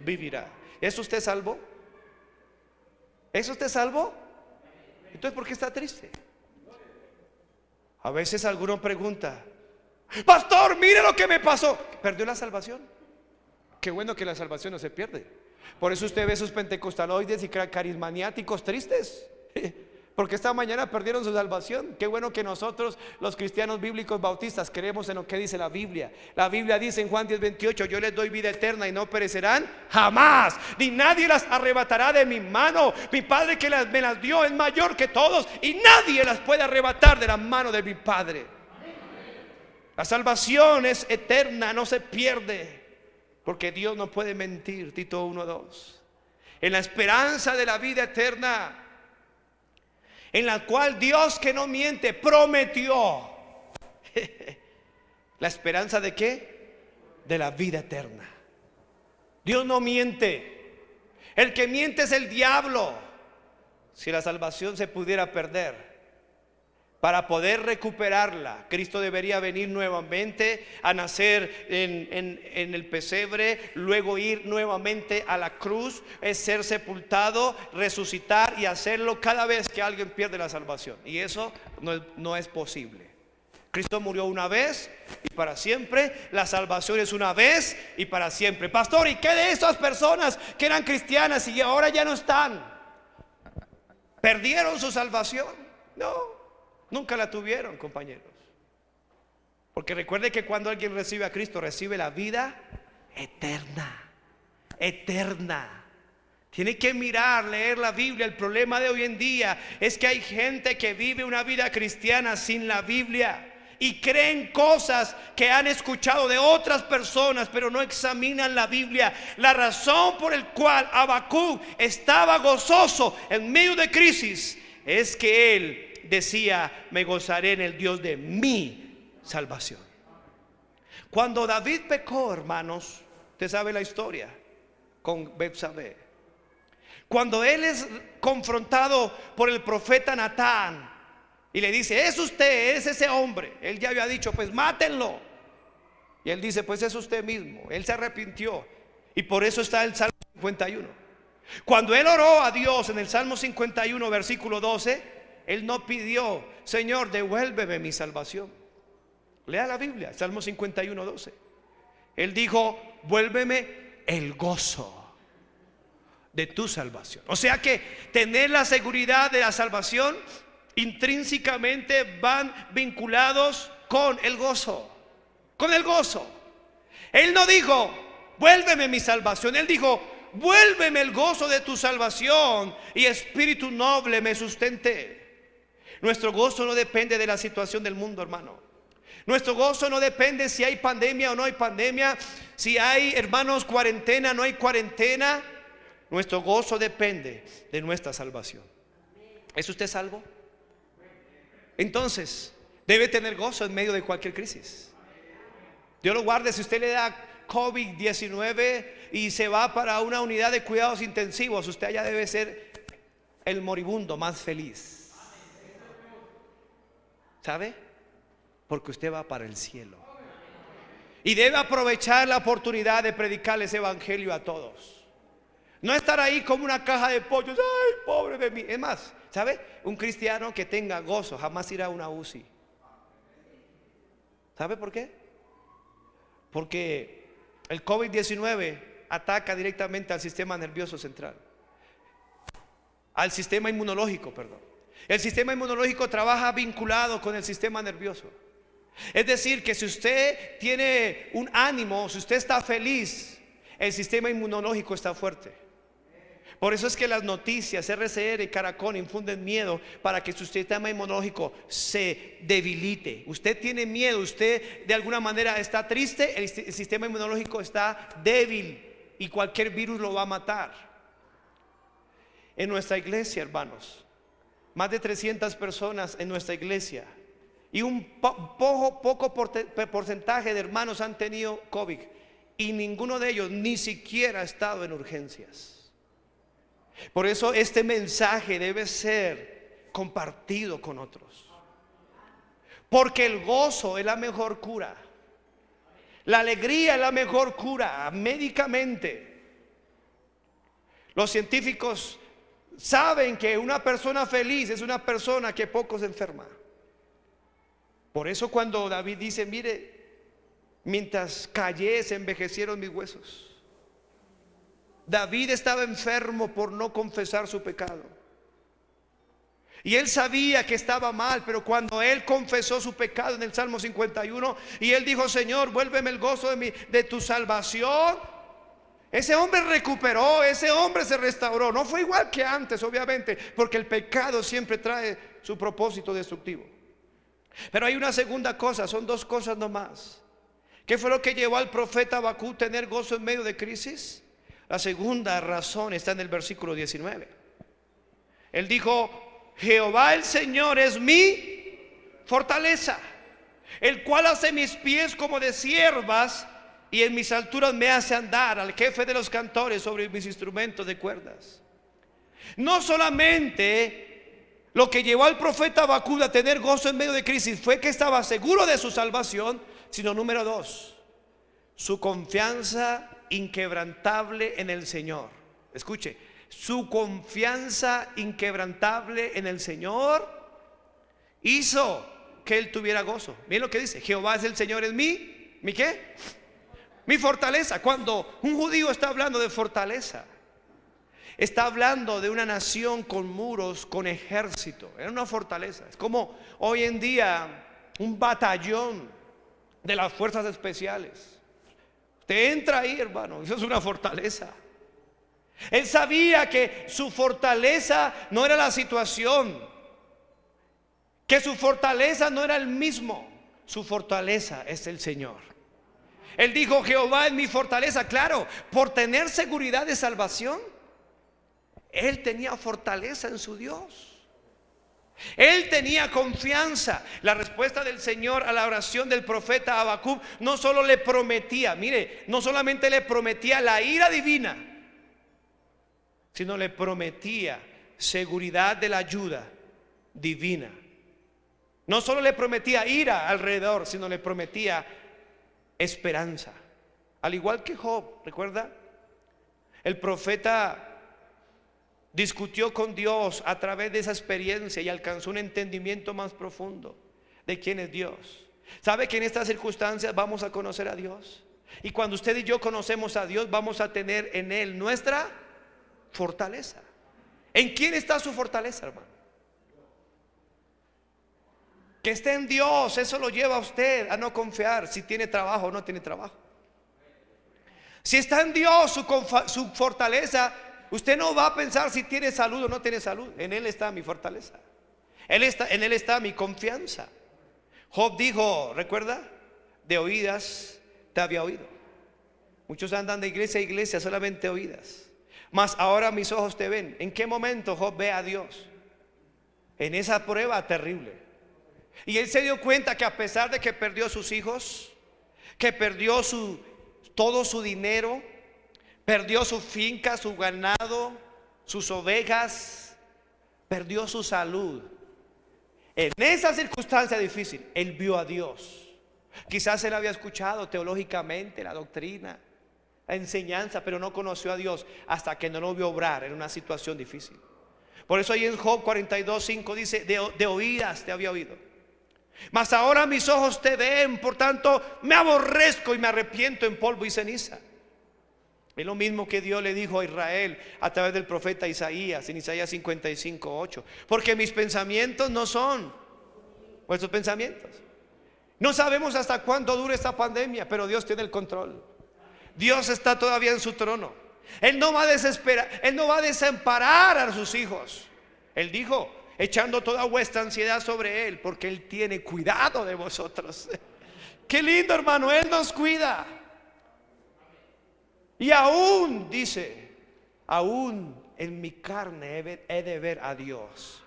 A: vivirá. ¿Es usted salvo? ¿Es usted salvo? Entonces, ¿por qué está triste? A veces alguno pregunta: pastor, mire lo que me pasó. ¿Perdió la salvación? Qué bueno que la salvación no se pierde. Por eso usted ve esos pentecostaloides y carismaniáticos tristes, porque esta mañana perdieron su salvación. Qué bueno que nosotros, los cristianos bíblicos bautistas, creemos en lo que dice la Biblia. La Biblia dice en Juan 10:28: yo les doy vida eterna y no perecerán jamás, ni nadie las arrebatará de mi mano. Mi Padre que me las dio es mayor que todos, y nadie las puede arrebatar de la mano de mi Padre. La salvación es eterna, no se pierde, porque Dios no puede mentir. Tito 1:2. En la esperanza de la vida eterna, en la cual Dios, que no miente, prometió. ¿La esperanza de qué? De la vida eterna. Dios no miente. El que miente es el diablo. Si la salvación se pudiera perder, para poder recuperarla, Cristo debería venir nuevamente a nacer en el pesebre, luego ir nuevamente a la cruz, es ser sepultado, resucitar y hacerlo cada vez que alguien pierde la salvación. Y eso no es posible. Cristo murió una vez y para siempre. La salvación es una vez y para siempre. Pastor, ¿y qué de esas personas que eran cristianas y ahora ya no están? ¿Perdieron su salvación? No. Nunca la tuvieron, compañeros. Porque recuerde que cuando alguien recibe a Cristo, recibe la vida eterna. Eterna. Tiene que mirar, leer la Biblia. El problema de hoy en día es que hay gente que vive una vida cristiana sin la Biblia y creen cosas que han escuchado de otras personas, pero no examinan la Biblia. La razón por la cual Habacuc estaba gozoso en medio de crisis es que él decía: me gozaré en el Dios de mi salvación. Cuando David pecó, hermanos, usted sabe la historia con Betsabé. Cuando él es confrontado por el profeta Natán y le dice: es usted, es ese hombre. Él ya había dicho: pues mátenlo. Y él dice: pues es usted mismo. Él se arrepintió y por eso está el Salmo 51. Cuando él oró a Dios en el Salmo 51 versículo 12, él no pidió: Señor, devuélveme mi salvación. Lea la Biblia, Salmo 51, 12. Él dijo: vuélveme el gozo de tu salvación. O sea que tener la seguridad de la salvación intrínsecamente van vinculados con el gozo. Con el gozo. Él no dijo: vuélveme mi salvación. Él dijo: vuélveme el gozo de tu salvación y espíritu noble me sustente. Nuestro gozo no depende de la situación del mundo, hermano. Nuestro gozo no depende si hay pandemia o no hay pandemia, si hay, hermanos, cuarentena o no hay cuarentena. Nuestro gozo depende de nuestra salvación. ¿Es usted salvo? Entonces, debe tener gozo en medio de cualquier crisis. Dios lo guarde. Si usted le da COVID-19 y se va para una unidad de cuidados intensivos, usted allá debe ser el moribundo más feliz. ¿Sabe? Porque usted va para el cielo y debe aprovechar la oportunidad de predicarles evangelio a todos. No estar ahí como una caja de pollos. Ay, pobre de mí. Es más, ¿sabe? Un cristiano que tenga gozo jamás irá a una UCI. ¿Sabe por qué? Porque el COVID-19 ataca directamente al sistema nervioso central, al sistema inmunológico, perdón. El sistema inmunológico trabaja vinculado con el sistema nervioso. Es decir, que si usted tiene un ánimo, si usted está feliz, el sistema inmunológico está fuerte. Por eso es que las noticias, RCR y Caracol infunden miedo para que su sistema inmunológico se debilite. Usted tiene miedo, usted de alguna manera está triste, el sistema inmunológico está débil y cualquier virus lo va a matar. En nuestra iglesia, hermanos, más de 300 personas en nuestra iglesia y un poco porcentaje de hermanos han tenido COVID y ninguno de ellos ni siquiera ha estado en urgencias. Por eso este mensaje debe ser compartido con otros, porque el gozo es la mejor cura. La alegría es la mejor cura médicamente. Los científicos saben que una persona feliz es una persona que poco se enferma. Por eso cuando David dice, mire, mientras callé se envejecieron mis huesos. David estaba enfermo por no confesar su pecado. Y él sabía que estaba mal, pero cuando él confesó su pecado en el Salmo 51 y él dijo, Señor, vuélveme el gozo de tu salvación, ese hombre recuperó, ese hombre se restauró. No fue igual que antes, obviamente, porque el pecado siempre trae su propósito destructivo. Pero hay una segunda cosa, son dos cosas nomás. ¿Qué fue lo que llevó al profeta Habacuc a tener gozo en medio de crisis? La segunda razón está en el versículo 19. Él dijo, Jehová el Señor es mi fortaleza, el cual hace mis pies como de ciervas y en mis alturas me hace andar. Al jefe de los cantores sobre mis instrumentos de cuerdas. No solamente lo que llevó al profeta Habacuc a tener gozo en medio de crisis fue que estaba seguro de su salvación, sino número dos, su confianza inquebrantable en el Señor. Escuche, su confianza inquebrantable en el Señor hizo que él tuviera gozo. Miren lo que dice, Jehová es el Señor, es ¿mi qué? Mi fortaleza. Cuando un judío está hablando de fortaleza, está hablando de una nación con muros, con ejército. Era una fortaleza. Es como hoy en día un batallón de las fuerzas especiales. Usted entra ahí, hermano, eso es una fortaleza. Él sabía que su fortaleza no era la situación, que su fortaleza no era el mismo. Su fortaleza es el Señor. Él dijo, Jehová es mi fortaleza. Claro, por tener seguridad de salvación, él tenía fortaleza en su Dios. Él tenía confianza. La respuesta del Señor a la oración del profeta Habacuc no solo le prometía, mire, no solamente le prometía la ira divina, sino le prometía seguridad de la ayuda divina. No solo le prometía ira alrededor, sino le prometía esperanza. Al igual que Job, ¿recuerda? El profeta discutió con Dios a través de esa experiencia y alcanzó un entendimiento más profundo de quién es Dios. ¿Sabe que en estas circunstancias vamos a conocer a Dios? Y cuando usted y yo conocemos a Dios, vamos a tener en Él nuestra fortaleza. ¿En quién está su fortaleza, hermano? Que esté en Dios, eso lo lleva a usted a no confiar si tiene trabajo o no tiene trabajo. Si está en Dios su fortaleza, usted no va a pensar si tiene salud o no tiene salud. En Él está mi fortaleza. En Él está mi confianza. Job dijo, ¿recuerda? De oídas te había oído. Muchos andan de iglesia a iglesia solamente oídas. Mas ahora mis ojos te ven. ¿En qué momento Job ve a Dios? En esa prueba terrible. Y él se dio cuenta que a pesar de que perdió sus hijos, que perdió todo su dinero, perdió su finca, su ganado, sus ovejas, perdió su salud. En esa circunstancia difícil, él vio a Dios. Quizás él había escuchado teológicamente la doctrina, la enseñanza, pero no conoció a Dios hasta que no lo vio obrar en una situación difícil. Por eso ahí en Job 42:5 dice, de oídas te había oído, mas ahora mis ojos te ven, por tanto me aborrezco y me arrepiento en polvo y ceniza. Es lo mismo que Dios le dijo a Israel a través del profeta Isaías, en Isaías 55:8. Porque mis pensamientos no son vuestros pensamientos. No sabemos hasta cuánto dure esta pandemia, pero Dios tiene el control. Dios está todavía en su trono. Él no va a desesperar, Él no va a desamparar a sus hijos. Él dijo, echando toda vuestra ansiedad sobre Él, porque Él tiene cuidado de vosotros. Qué lindo, hermano, Él nos cuida. Y aún, dice, aún en mi carne he de ver a Dios.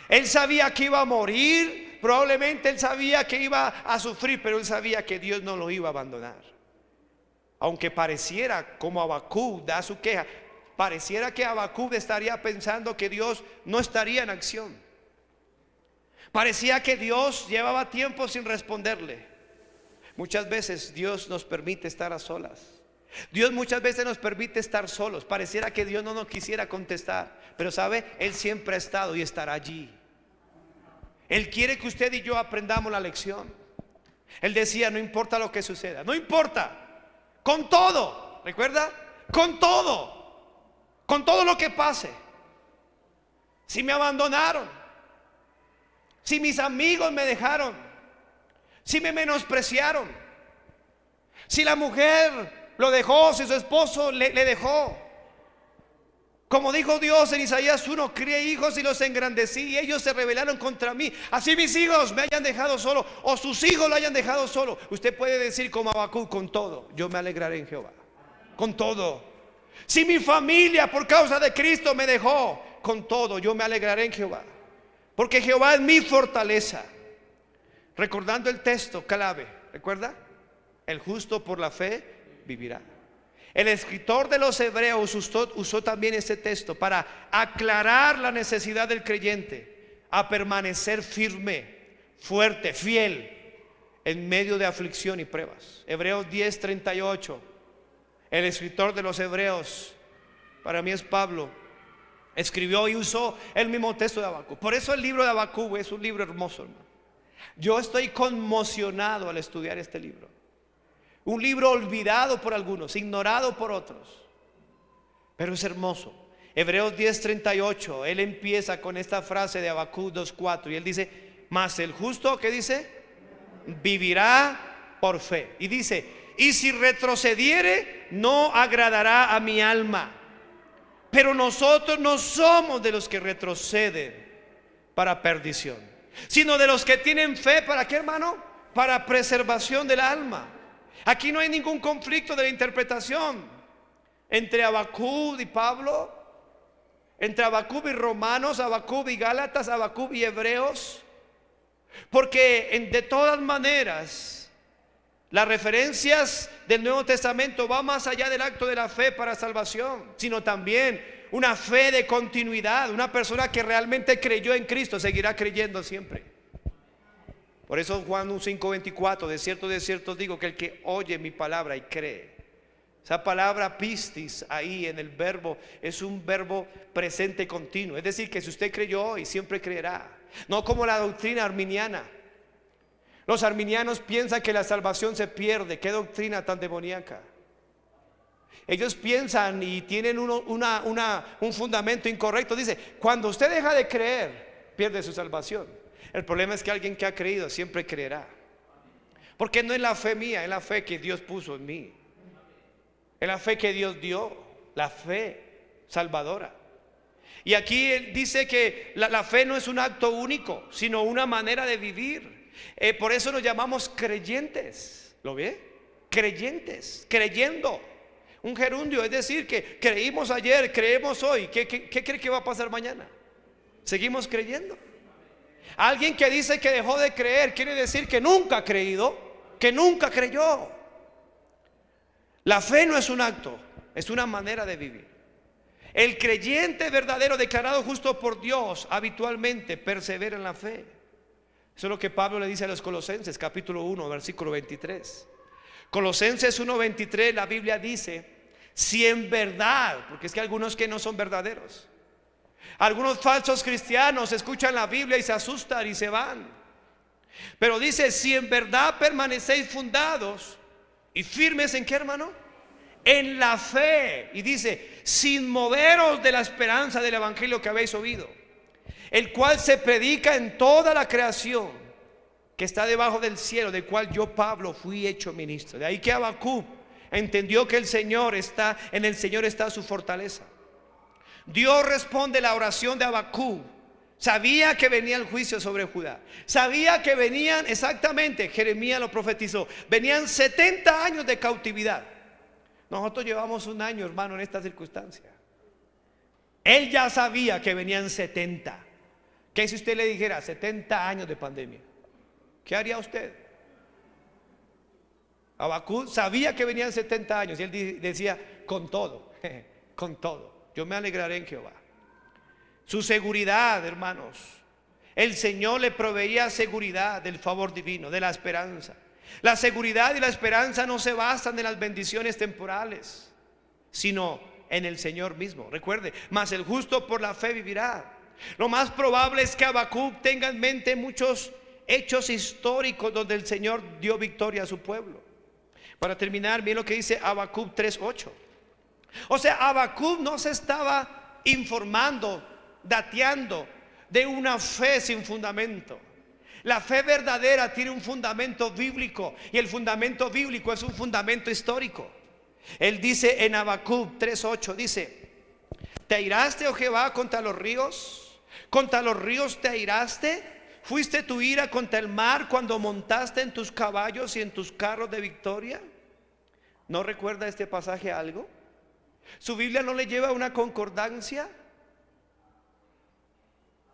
A: Él sabía que iba a morir, probablemente él sabía que iba a sufrir, pero él sabía que Dios no lo iba a abandonar. Aunque pareciera, como Habacuc da su queja, pareciera que Habacuc estaría pensando que Dios no estaría en acción. Parecía que Dios llevaba tiempo sin responderle. Muchas veces Dios nos permite estar a solas Dios muchas veces nos permite estar solos. Pareciera que Dios no nos quisiera contestar, pero sabe, Él siempre ha estado y estará allí. Él quiere que usted y yo aprendamos la lección. Él decía, no importa lo que suceda, no importa, con todo, ¿recuerda? Con todo lo que pase. Si me abandonaron, si mis amigos me dejaron, si me menospreciaron, si la mujer lo dejó, si su esposo le dejó. Como dijo Dios en Isaías 1, crié hijos y los engrandecí y ellos se rebelaron contra mí. Así mis hijos me hayan dejado solo, o sus hijos lo hayan dejado solo. Usted puede decir como Habacuc, con todo yo me alegraré en Jehová. Con todo. Si mi familia por causa de Cristo me dejó, con todo yo me alegraré en Jehová, porque Jehová es mi fortaleza. Recordando el texto clave, ¿recuerda? El justo por la fe vivirá. El escritor de los Hebreos usó también este texto para aclarar la necesidad del creyente a permanecer firme, fuerte, fiel en medio de aflicción y pruebas. Hebreos 10:38. El escritor de los Hebreos, para mí es Pablo, escribió y usó el mismo texto de Habacuc. Por eso el libro de Habacuc es un libro hermoso, hermano. Yo estoy conmocionado al estudiar este libro. Un libro olvidado por algunos, ignorado por otros, pero es hermoso. Hebreos 10:38, él empieza con esta frase de Habacuc 2:4 y él dice, mas el justo, ¿qué dice? Vivirá por fe. Y dice, y si retrocediere, no agradará a mi alma. Pero nosotros no somos de los que retroceden para perdición, sino de los que tienen fe. ¿Para qué, hermano? Para preservación del alma. Aquí no hay ningún conflicto de la interpretación entre Habacuc y Pablo, entre Habacuc y Romanos, Habacuc y Gálatas, Habacuc y Hebreos, porque de todas maneras las referencias del Nuevo Testamento van más allá del acto de la fe para salvación, sino también una fe de continuidad. Una persona que realmente creyó en Cristo seguirá creyendo siempre. Por eso Juan 5:24, de cierto os digo que el que oye mi palabra y cree. Esa palabra pistis ahí en el verbo es un verbo presente continuo. Es decir, que si usted creyó hoy, siempre creerá. No como la doctrina arminiana. Los arminianos piensan que la salvación se pierde. Qué doctrina tan demoníaca. Ellos piensan y tienen un fundamento incorrecto. Dice, cuando usted deja de creer, pierde su salvación. El problema es que alguien que ha creído siempre creerá, porque no es la fe mía, es la fe que Dios puso en mí, es la fe que Dios dio, la fe salvadora. Y aquí él dice que la fe no es un acto único, sino una manera de vivir. Por eso nos llamamos creyentes. ¿Lo ve? Creyentes, creyendo. Un gerundio, es decir, que creímos ayer, creemos hoy. ¿Qué cree que va a pasar mañana? Seguimos creyendo. Alguien que dice que dejó de creer quiere decir que nunca ha creído, que nunca creyó. La fe no es un acto, es una manera de vivir. El creyente verdadero, declarado justo por Dios, habitualmente persevera en la fe. Eso es lo que Pablo le dice a los Colosenses, capítulo 1, versículo 23. Colosenses 1:23, la Biblia dice, si en verdad, porque es que hay algunos que no son verdaderos. Algunos falsos cristianos escuchan la Biblia y se asustan y se van. Pero dice, si en verdad permanecéis fundados y firmes, ¿en qué, hermano? En la fe. Y dice, sin moveros de la esperanza del evangelio que habéis oído, el cual se predica en toda la creación que está debajo del cielo, del cual yo, Pablo, fui hecho ministro. De ahí que Habacuc entendió que en el Señor está su fortaleza. Dios responde la oración de Habacuc. Sabía que venía el juicio sobre Judá. Sabía que venían, exactamente, Jeremías lo profetizó, venían 70 años de cautividad. Nosotros llevamos un año, hermano, en esta circunstancia. Él ya sabía que venían 70. ¿Qué si usted le dijera 70 años de pandemia? ¿Qué haría usted? Habacuc sabía que venían 70 años y él decía, con todo, con todo. Yo me alegraré en Jehová. Su seguridad, hermanos. El Señor le proveía seguridad del favor divino, de la esperanza. La seguridad y la esperanza no se basan en las bendiciones temporales, sino en el Señor mismo. Recuerde, mas el justo por la fe vivirá. Lo más probable es que Habacuc tenga en mente muchos hechos históricos donde el Señor dio victoria a su pueblo. Para terminar, miren lo que dice Habacuc 3:8. O sea, Habacuc no se estaba informando, dateando de una fe sin fundamento. La fe verdadera tiene un fundamento bíblico, y el fundamento bíblico es un fundamento histórico. Él dice en Habacuc 3:8, dice: ¿te airaste, oh Jehová, contra los ríos? ¿Contra los ríos te airaste? ¿Fuiste tu ira contra el mar cuando montaste en tus caballos y en tus carros de victoria? ¿No recuerda este pasaje algo? ¿Su Biblia no le lleva una concordancia?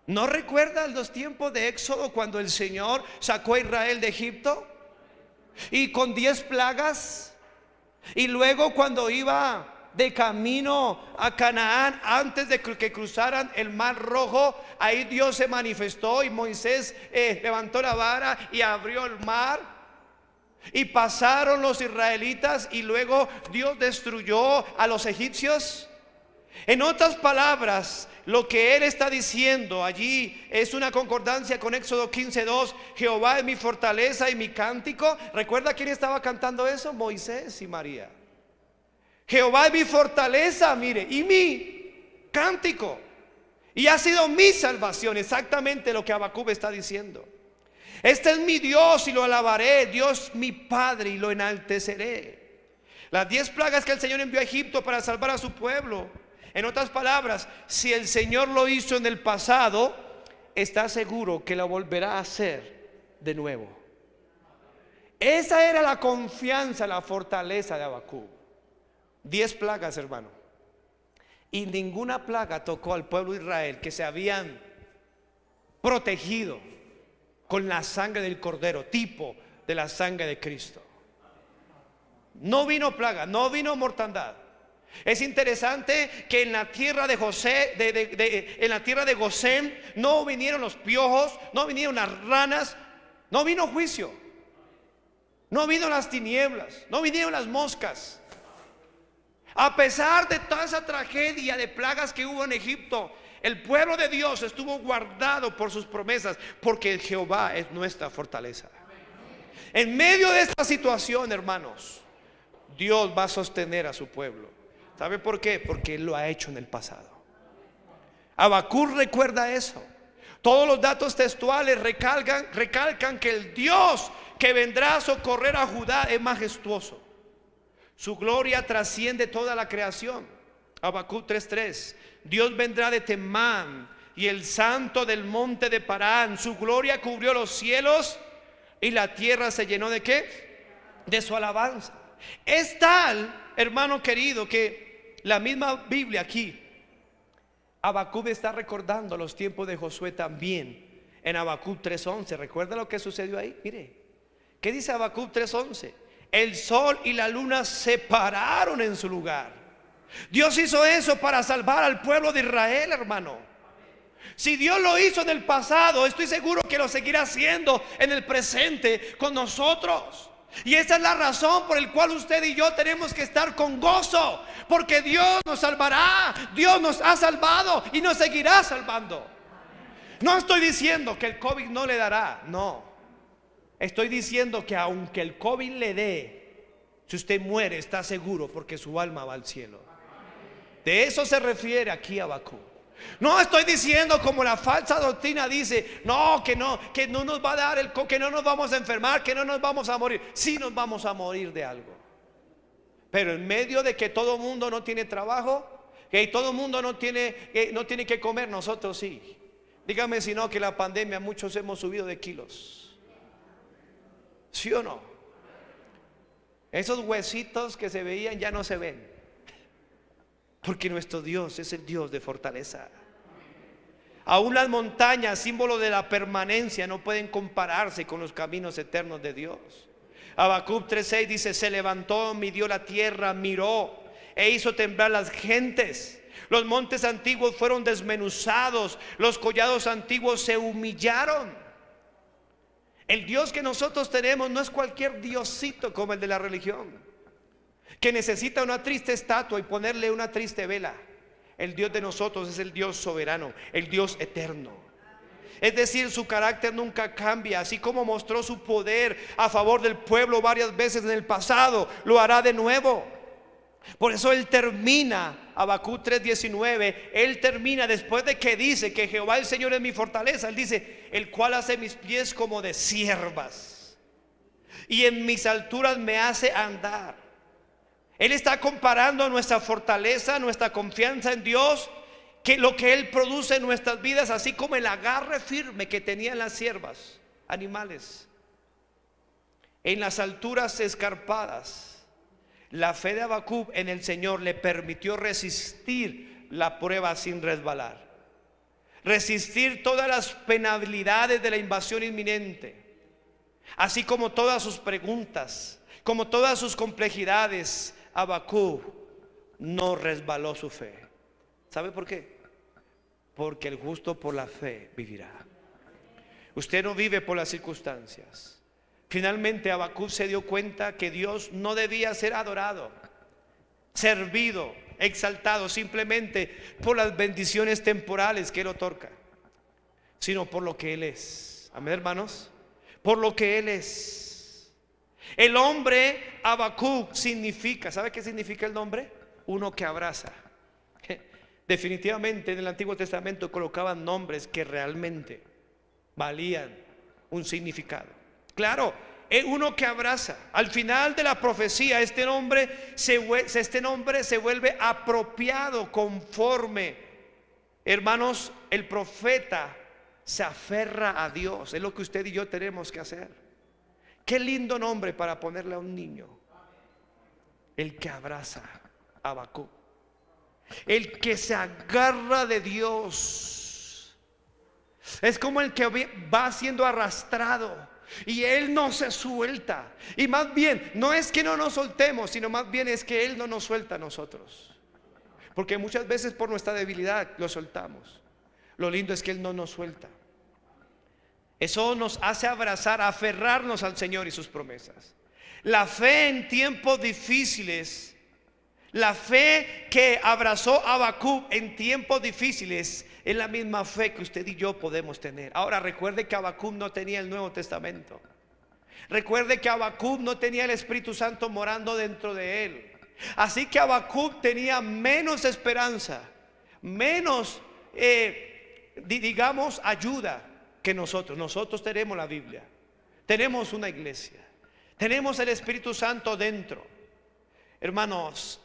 A: ¿No recuerda los tiempos de Éxodo cuando el Señor sacó a Israel de Egipto? Y con 10 plagas. Y luego cuando iba de camino a Canaán, antes de que cruzaran el mar rojo, ahí Dios se manifestó y Moisés levantó la vara y abrió el mar, y pasaron los israelitas, y luego Dios destruyó a los egipcios. En otras palabras, lo que él está diciendo allí es una concordancia con Éxodo 15:2. Jehová es mi fortaleza y mi cántico. ¿Recuerda quién estaba cantando eso? Moisés y María. Jehová es mi fortaleza, mire, y mi cántico, y ha sido mi salvación. Exactamente lo que Habacuc está diciendo. Este es mi Dios y lo alabaré, Dios mi Padre, y lo enalteceré. Las 10 plagas que el Señor envió a Egipto para salvar a su pueblo. En otras palabras, si el Señor lo hizo en el pasado, está seguro que lo volverá a hacer de nuevo. Esa era la confianza, la fortaleza de Habacuc. 10 plagas, hermano, y ninguna plaga tocó al pueblo de Israel, que se habían protegido con la sangre del cordero, tipo de la sangre de Cristo. No vino plaga, no vino mortandad. Es interesante que en la tierra de José, en la tierra de Gosén, no vinieron los piojos, no vinieron las ranas, no vino juicio, no vino las tinieblas, no vinieron las moscas. A pesar de toda esa tragedia de plagas que hubo en Egipto, el pueblo de Dios estuvo guardado por sus promesas, porque Jehová es nuestra fortaleza. En medio de esta situación, hermanos, Dios va a sostener a su pueblo. ¿Sabe por qué? Porque Él lo ha hecho en el pasado. Habacuc recuerda eso. Todos los datos textuales recalcan que el Dios que vendrá a socorrer a Judá es majestuoso. Su gloria trasciende toda la creación. Habacuc 3:3. Dios vendrá de Temán y el santo del monte de Parán. Su gloria cubrió los cielos y la tierra se llenó ¿de qué? De su alabanza. Es tal, hermano querido, que la misma Biblia aquí, Habacuc está recordando los tiempos de Josué también. En Habacuc 3:11, ¿recuerda lo que sucedió ahí? Mire, ¿qué dice Habacuc 3:11? El sol y la luna se pararon en su lugar. Dios hizo eso para salvar al pueblo de Israel, hermano. Si Dios lo hizo en el pasado, estoy seguro que lo seguirá haciendo en el presente con nosotros. Y esa es la razón por la cual usted y yo tenemos que estar con gozo, porque Dios nos salvará, Dios nos ha salvado y nos seguirá salvando. No estoy diciendo que el COVID no le dará, no. Estoy diciendo que aunque el COVID le dé, si usted muere está seguro, porque su alma va al cielo. De eso se refiere aquí Habacuc. No estoy diciendo como la falsa doctrina dice, no, que no nos va a dar el COVID, que no nos vamos a enfermar, que no nos vamos a morir. Sí nos vamos a morir de algo. Pero en medio de que todo el mundo no tiene trabajo, que todo el mundo no tiene que comer, nosotros sí. Dígame si no, que la pandemia muchos hemos subido de kilos. ¿Sí o no? Esos huesitos que se veían ya no se ven, porque nuestro Dios es el Dios de fortaleza. Aún las montañas, símbolo de la permanencia, no pueden compararse con los caminos eternos de Dios. Habacuc 3:6 dice: se levantó, midió la tierra, miró e hizo temblar las gentes. Los montes antiguos fueron desmenuzados, los collados antiguos se humillaron. El Dios que nosotros tenemos no es cualquier diosito como el de la religión, que necesita una triste estatua y ponerle una triste vela. El Dios de nosotros es el Dios soberano, el Dios eterno. Es decir, su carácter nunca cambia. Así como mostró su poder a favor del pueblo varias veces en el pasado, lo hará de nuevo. Por eso él termina, Habacuc 3:19, él termina después de que dice que Jehová el Señor es mi fortaleza. Él dice: el cual hace mis pies como de ciervas y en mis alturas me hace andar. Él está comparando nuestra fortaleza, nuestra confianza en Dios, que lo que Él produce en nuestras vidas, así como el agarre firme que tenían las ciervas, animales, en las alturas escarpadas. La fe de Habacuc en el Señor le permitió resistir la prueba sin resbalar, resistir todas las penalidades de la invasión inminente, así como todas sus preguntas, como todas sus complejidades. Habacuc no resbaló su fe. ¿Sabe por qué? Porque el justo por la fe vivirá. Usted no vive por las circunstancias. Finalmente Habacuc se dio cuenta que Dios no debía ser adorado, servido, exaltado simplemente por las bendiciones temporales que Él otorga, sino por lo que Él es. Amén, hermanos. Por lo que Él es. El hombre Habacuc significa, ¿sabe qué significa el nombre? Uno que abraza. Definitivamente en el Antiguo Testamento colocaban nombres que realmente valían un significado. Claro, es uno que abraza. Al final de la profecía este nombre se vuelve apropiado conforme, hermanos, el profeta se aferra a Dios. Es lo que usted y yo tenemos que hacer. Qué lindo nombre para ponerle a un niño: el que abraza. Habacuc, el que se agarra de Dios. Es como el que va siendo arrastrado y Él no se suelta. Y más bien, no es que no nos soltemos, sino más bien es que Él no nos suelta a nosotros, porque muchas veces por nuestra debilidad lo soltamos. Lo lindo es que Él no nos suelta. Eso nos hace abrazar, aferrarnos al Señor y sus promesas. La fe en tiempos difíciles, la fe que abrazó Habacuc en tiempos difíciles, es la misma fe que usted y yo podemos tener. Ahora recuerde que Habacuc no tenía el Nuevo Testamento. Recuerde que Habacuc no tenía el Espíritu Santo morando dentro de él. Así que Habacuc tenía menos esperanza, menos digamos ayuda que nosotros. Nosotros tenemos la Biblia, tenemos una iglesia, tenemos el Espíritu Santo dentro. Hermanos,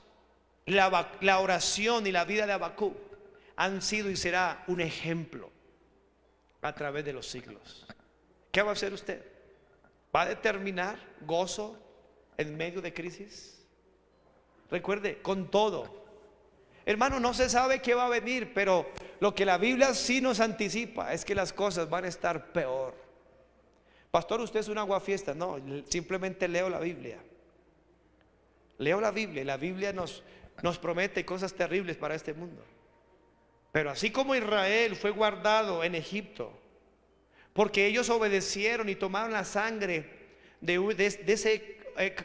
A: la oración y la vida de Habacuc han sido y será un ejemplo a través de los siglos. ¿Qué va a hacer usted? ¿Va a determinar gozo en medio de crisis? Recuerde, con todo, hermano, no se sabe qué va a venir, pero lo que la Biblia sí nos anticipa es que las cosas van a estar peor. Pastor, usted es un aguafiesta. No, simplemente leo la Biblia. Leo la Biblia y la Biblia nos promete cosas terribles para este mundo. Pero así como Israel fue guardado en Egipto, porque ellos obedecieron y tomaron la sangre de ese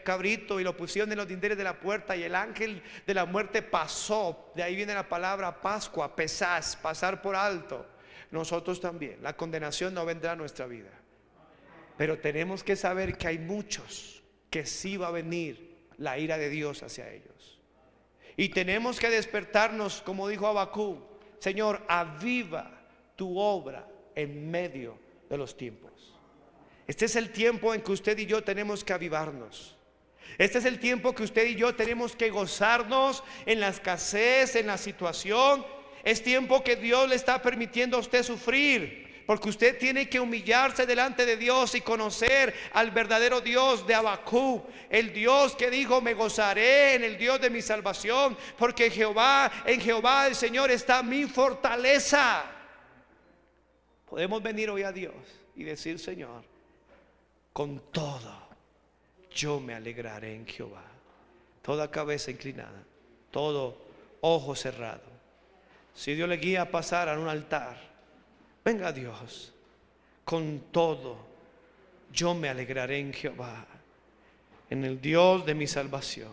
A: cabrito y lo pusieron en los dinteles de la puerta, y el ángel de la muerte pasó. De ahí viene la palabra Pascua, pesaz, pasar por alto. Nosotros también, la condenación no vendrá a nuestra vida, pero tenemos que saber que hay muchos que sí va a venir la ira de Dios hacia ellos, y tenemos que despertarnos, como dijo Habacuc: Señor, aviva tu obra en medio de los tiempos. Este es el tiempo en que usted y yo tenemos que avivarnos. Este es el tiempo que usted y yo tenemos que gozarnos en la escasez, en la situación. Es tiempo que Dios le está permitiendo a usted sufrir, porque usted tiene que humillarse delante de Dios y conocer al verdadero Dios de Habacuc, el Dios que dijo: me gozaré en el Dios de mi salvación, porque en Jehová el Señor está mi fortaleza. Podemos venir hoy a Dios y decir: Señor, con todo yo me alegraré en Jehová. Toda cabeza inclinada, todo ojo cerrado. Si Dios le guía a pasar a un altar, venga Dios, con todo yo me alegraré en Jehová, en el Dios de mi salvación.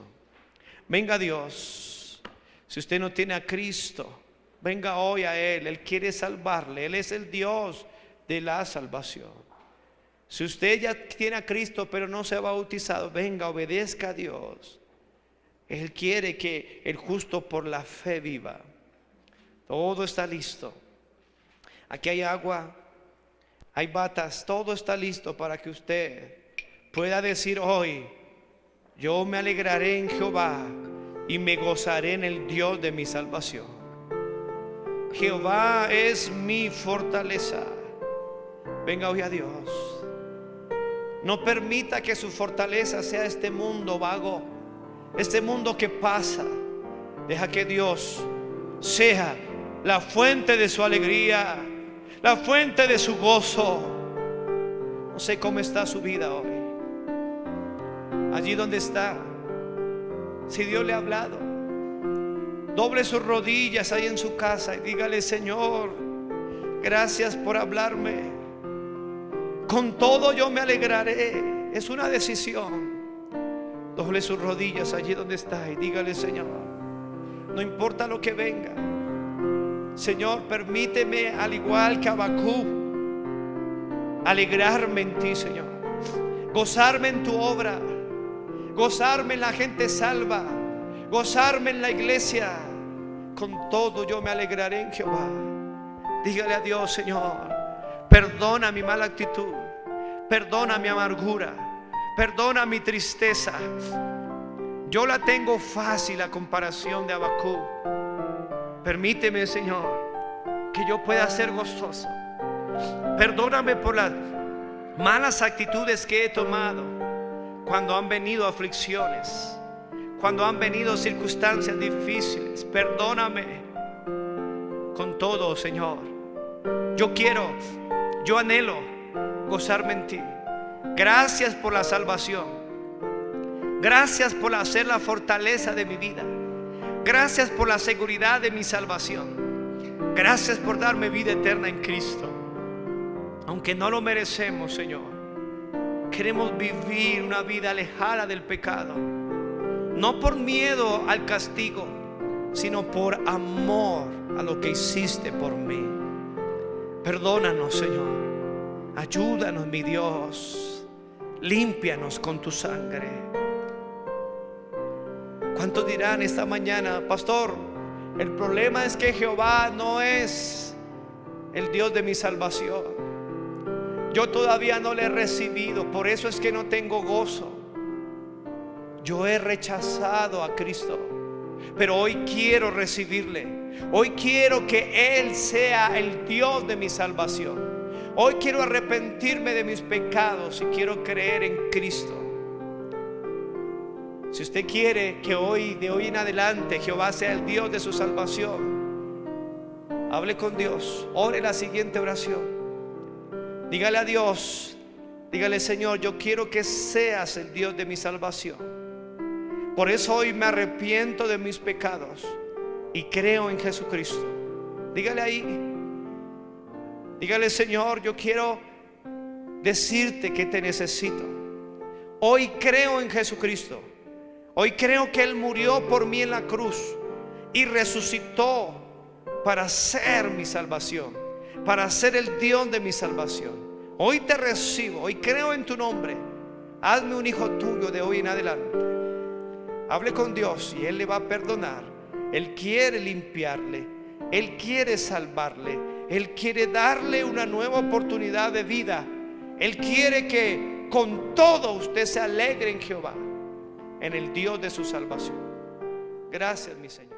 A: Venga Dios, si usted no tiene a Cristo, venga hoy a Él. Él quiere salvarle. Él es el Dios de la salvación. Si usted ya tiene a Cristo pero no se ha bautizado, venga, obedezca a Dios. Él quiere que el justo por la fe viva. Todo está listo. Aquí hay agua, hay batas, todo está listo para que usted pueda decir hoy: yo me alegraré en Jehová y me gozaré en el Dios de mi salvación. Jehová es mi fortaleza. Venga hoy a Dios. No permita que su fortaleza sea este mundo vago, este mundo que pasa. Deja que Dios sea la fuente de su alegría, la fuente de su gozo. No sé cómo está su vida hoy. Allí donde está, si Dios le ha hablado, doble sus rodillas ahí en su casa y dígale: Señor, gracias por hablarme. Con todo yo me alegraré. Es una decisión. Doble sus rodillas allí donde está y dígale: Señor, no importa lo que venga, Señor, permíteme, al igual que Habacuc, alegrarme en ti, Señor. Gozarme en tu obra, gozarme en la gente salva, gozarme en la iglesia. Con todo yo me alegraré en Jehová. Dígale a Dios: Señor, perdona mi mala actitud, perdona mi amargura, perdona mi tristeza. Yo la tengo fácil a comparación de Habacuc. Permíteme, Señor, que yo pueda ser gozoso. Perdóname por las malas actitudes que he tomado cuando han venido aflicciones, cuando han venido circunstancias difíciles. Perdóname. Con todo, Señor, yo anhelo gozarme en ti. Gracias por la salvación. Gracias por hacer la fortaleza de mi vida. Gracias por la seguridad de mi salvación. Gracias por darme vida eterna en Cristo. Aunque no lo merecemos, Señor, queremos vivir una vida alejada del pecado. No por miedo al castigo, sino por amor a lo que hiciste por mí. Perdónanos, Señor. Ayúdanos, mi Dios. Límpianos con tu sangre. ¿Cuántos dirán esta mañana: pastor, el problema es que Jehová no es el Dios de mi salvación? Yo todavía no le he recibido, por eso es que no tengo gozo. Yo he rechazado a Cristo, pero hoy quiero recibirle. Hoy quiero que Él sea el Dios de mi salvación. Hoy quiero arrepentirme de mis pecados y quiero creer en Cristo. Si usted quiere que de hoy en adelante Jehová sea el Dios de su salvación, hable con Dios. Ore la siguiente oración. Dígale a Dios, dígale: Señor, yo quiero que seas el Dios de mi salvación. Por eso hoy me arrepiento de mis pecados y creo en Jesucristo. Dígale ahí. Dígale: Señor, yo quiero decirte que te necesito. Hoy creo en Jesucristo. Hoy creo que Él murió por mí en la cruz y resucitó para ser mi salvación, para ser el Dios de mi salvación. Hoy te recibo, hoy creo en tu nombre. Hazme un hijo tuyo de hoy en adelante. Hable con Dios y Él le va a perdonar. Él quiere limpiarle, Él quiere salvarle, Él quiere darle una nueva oportunidad de vida. Él quiere que con todo usted se alegre en Jehová, en el Dios de su salvación. Gracias, mi Señor.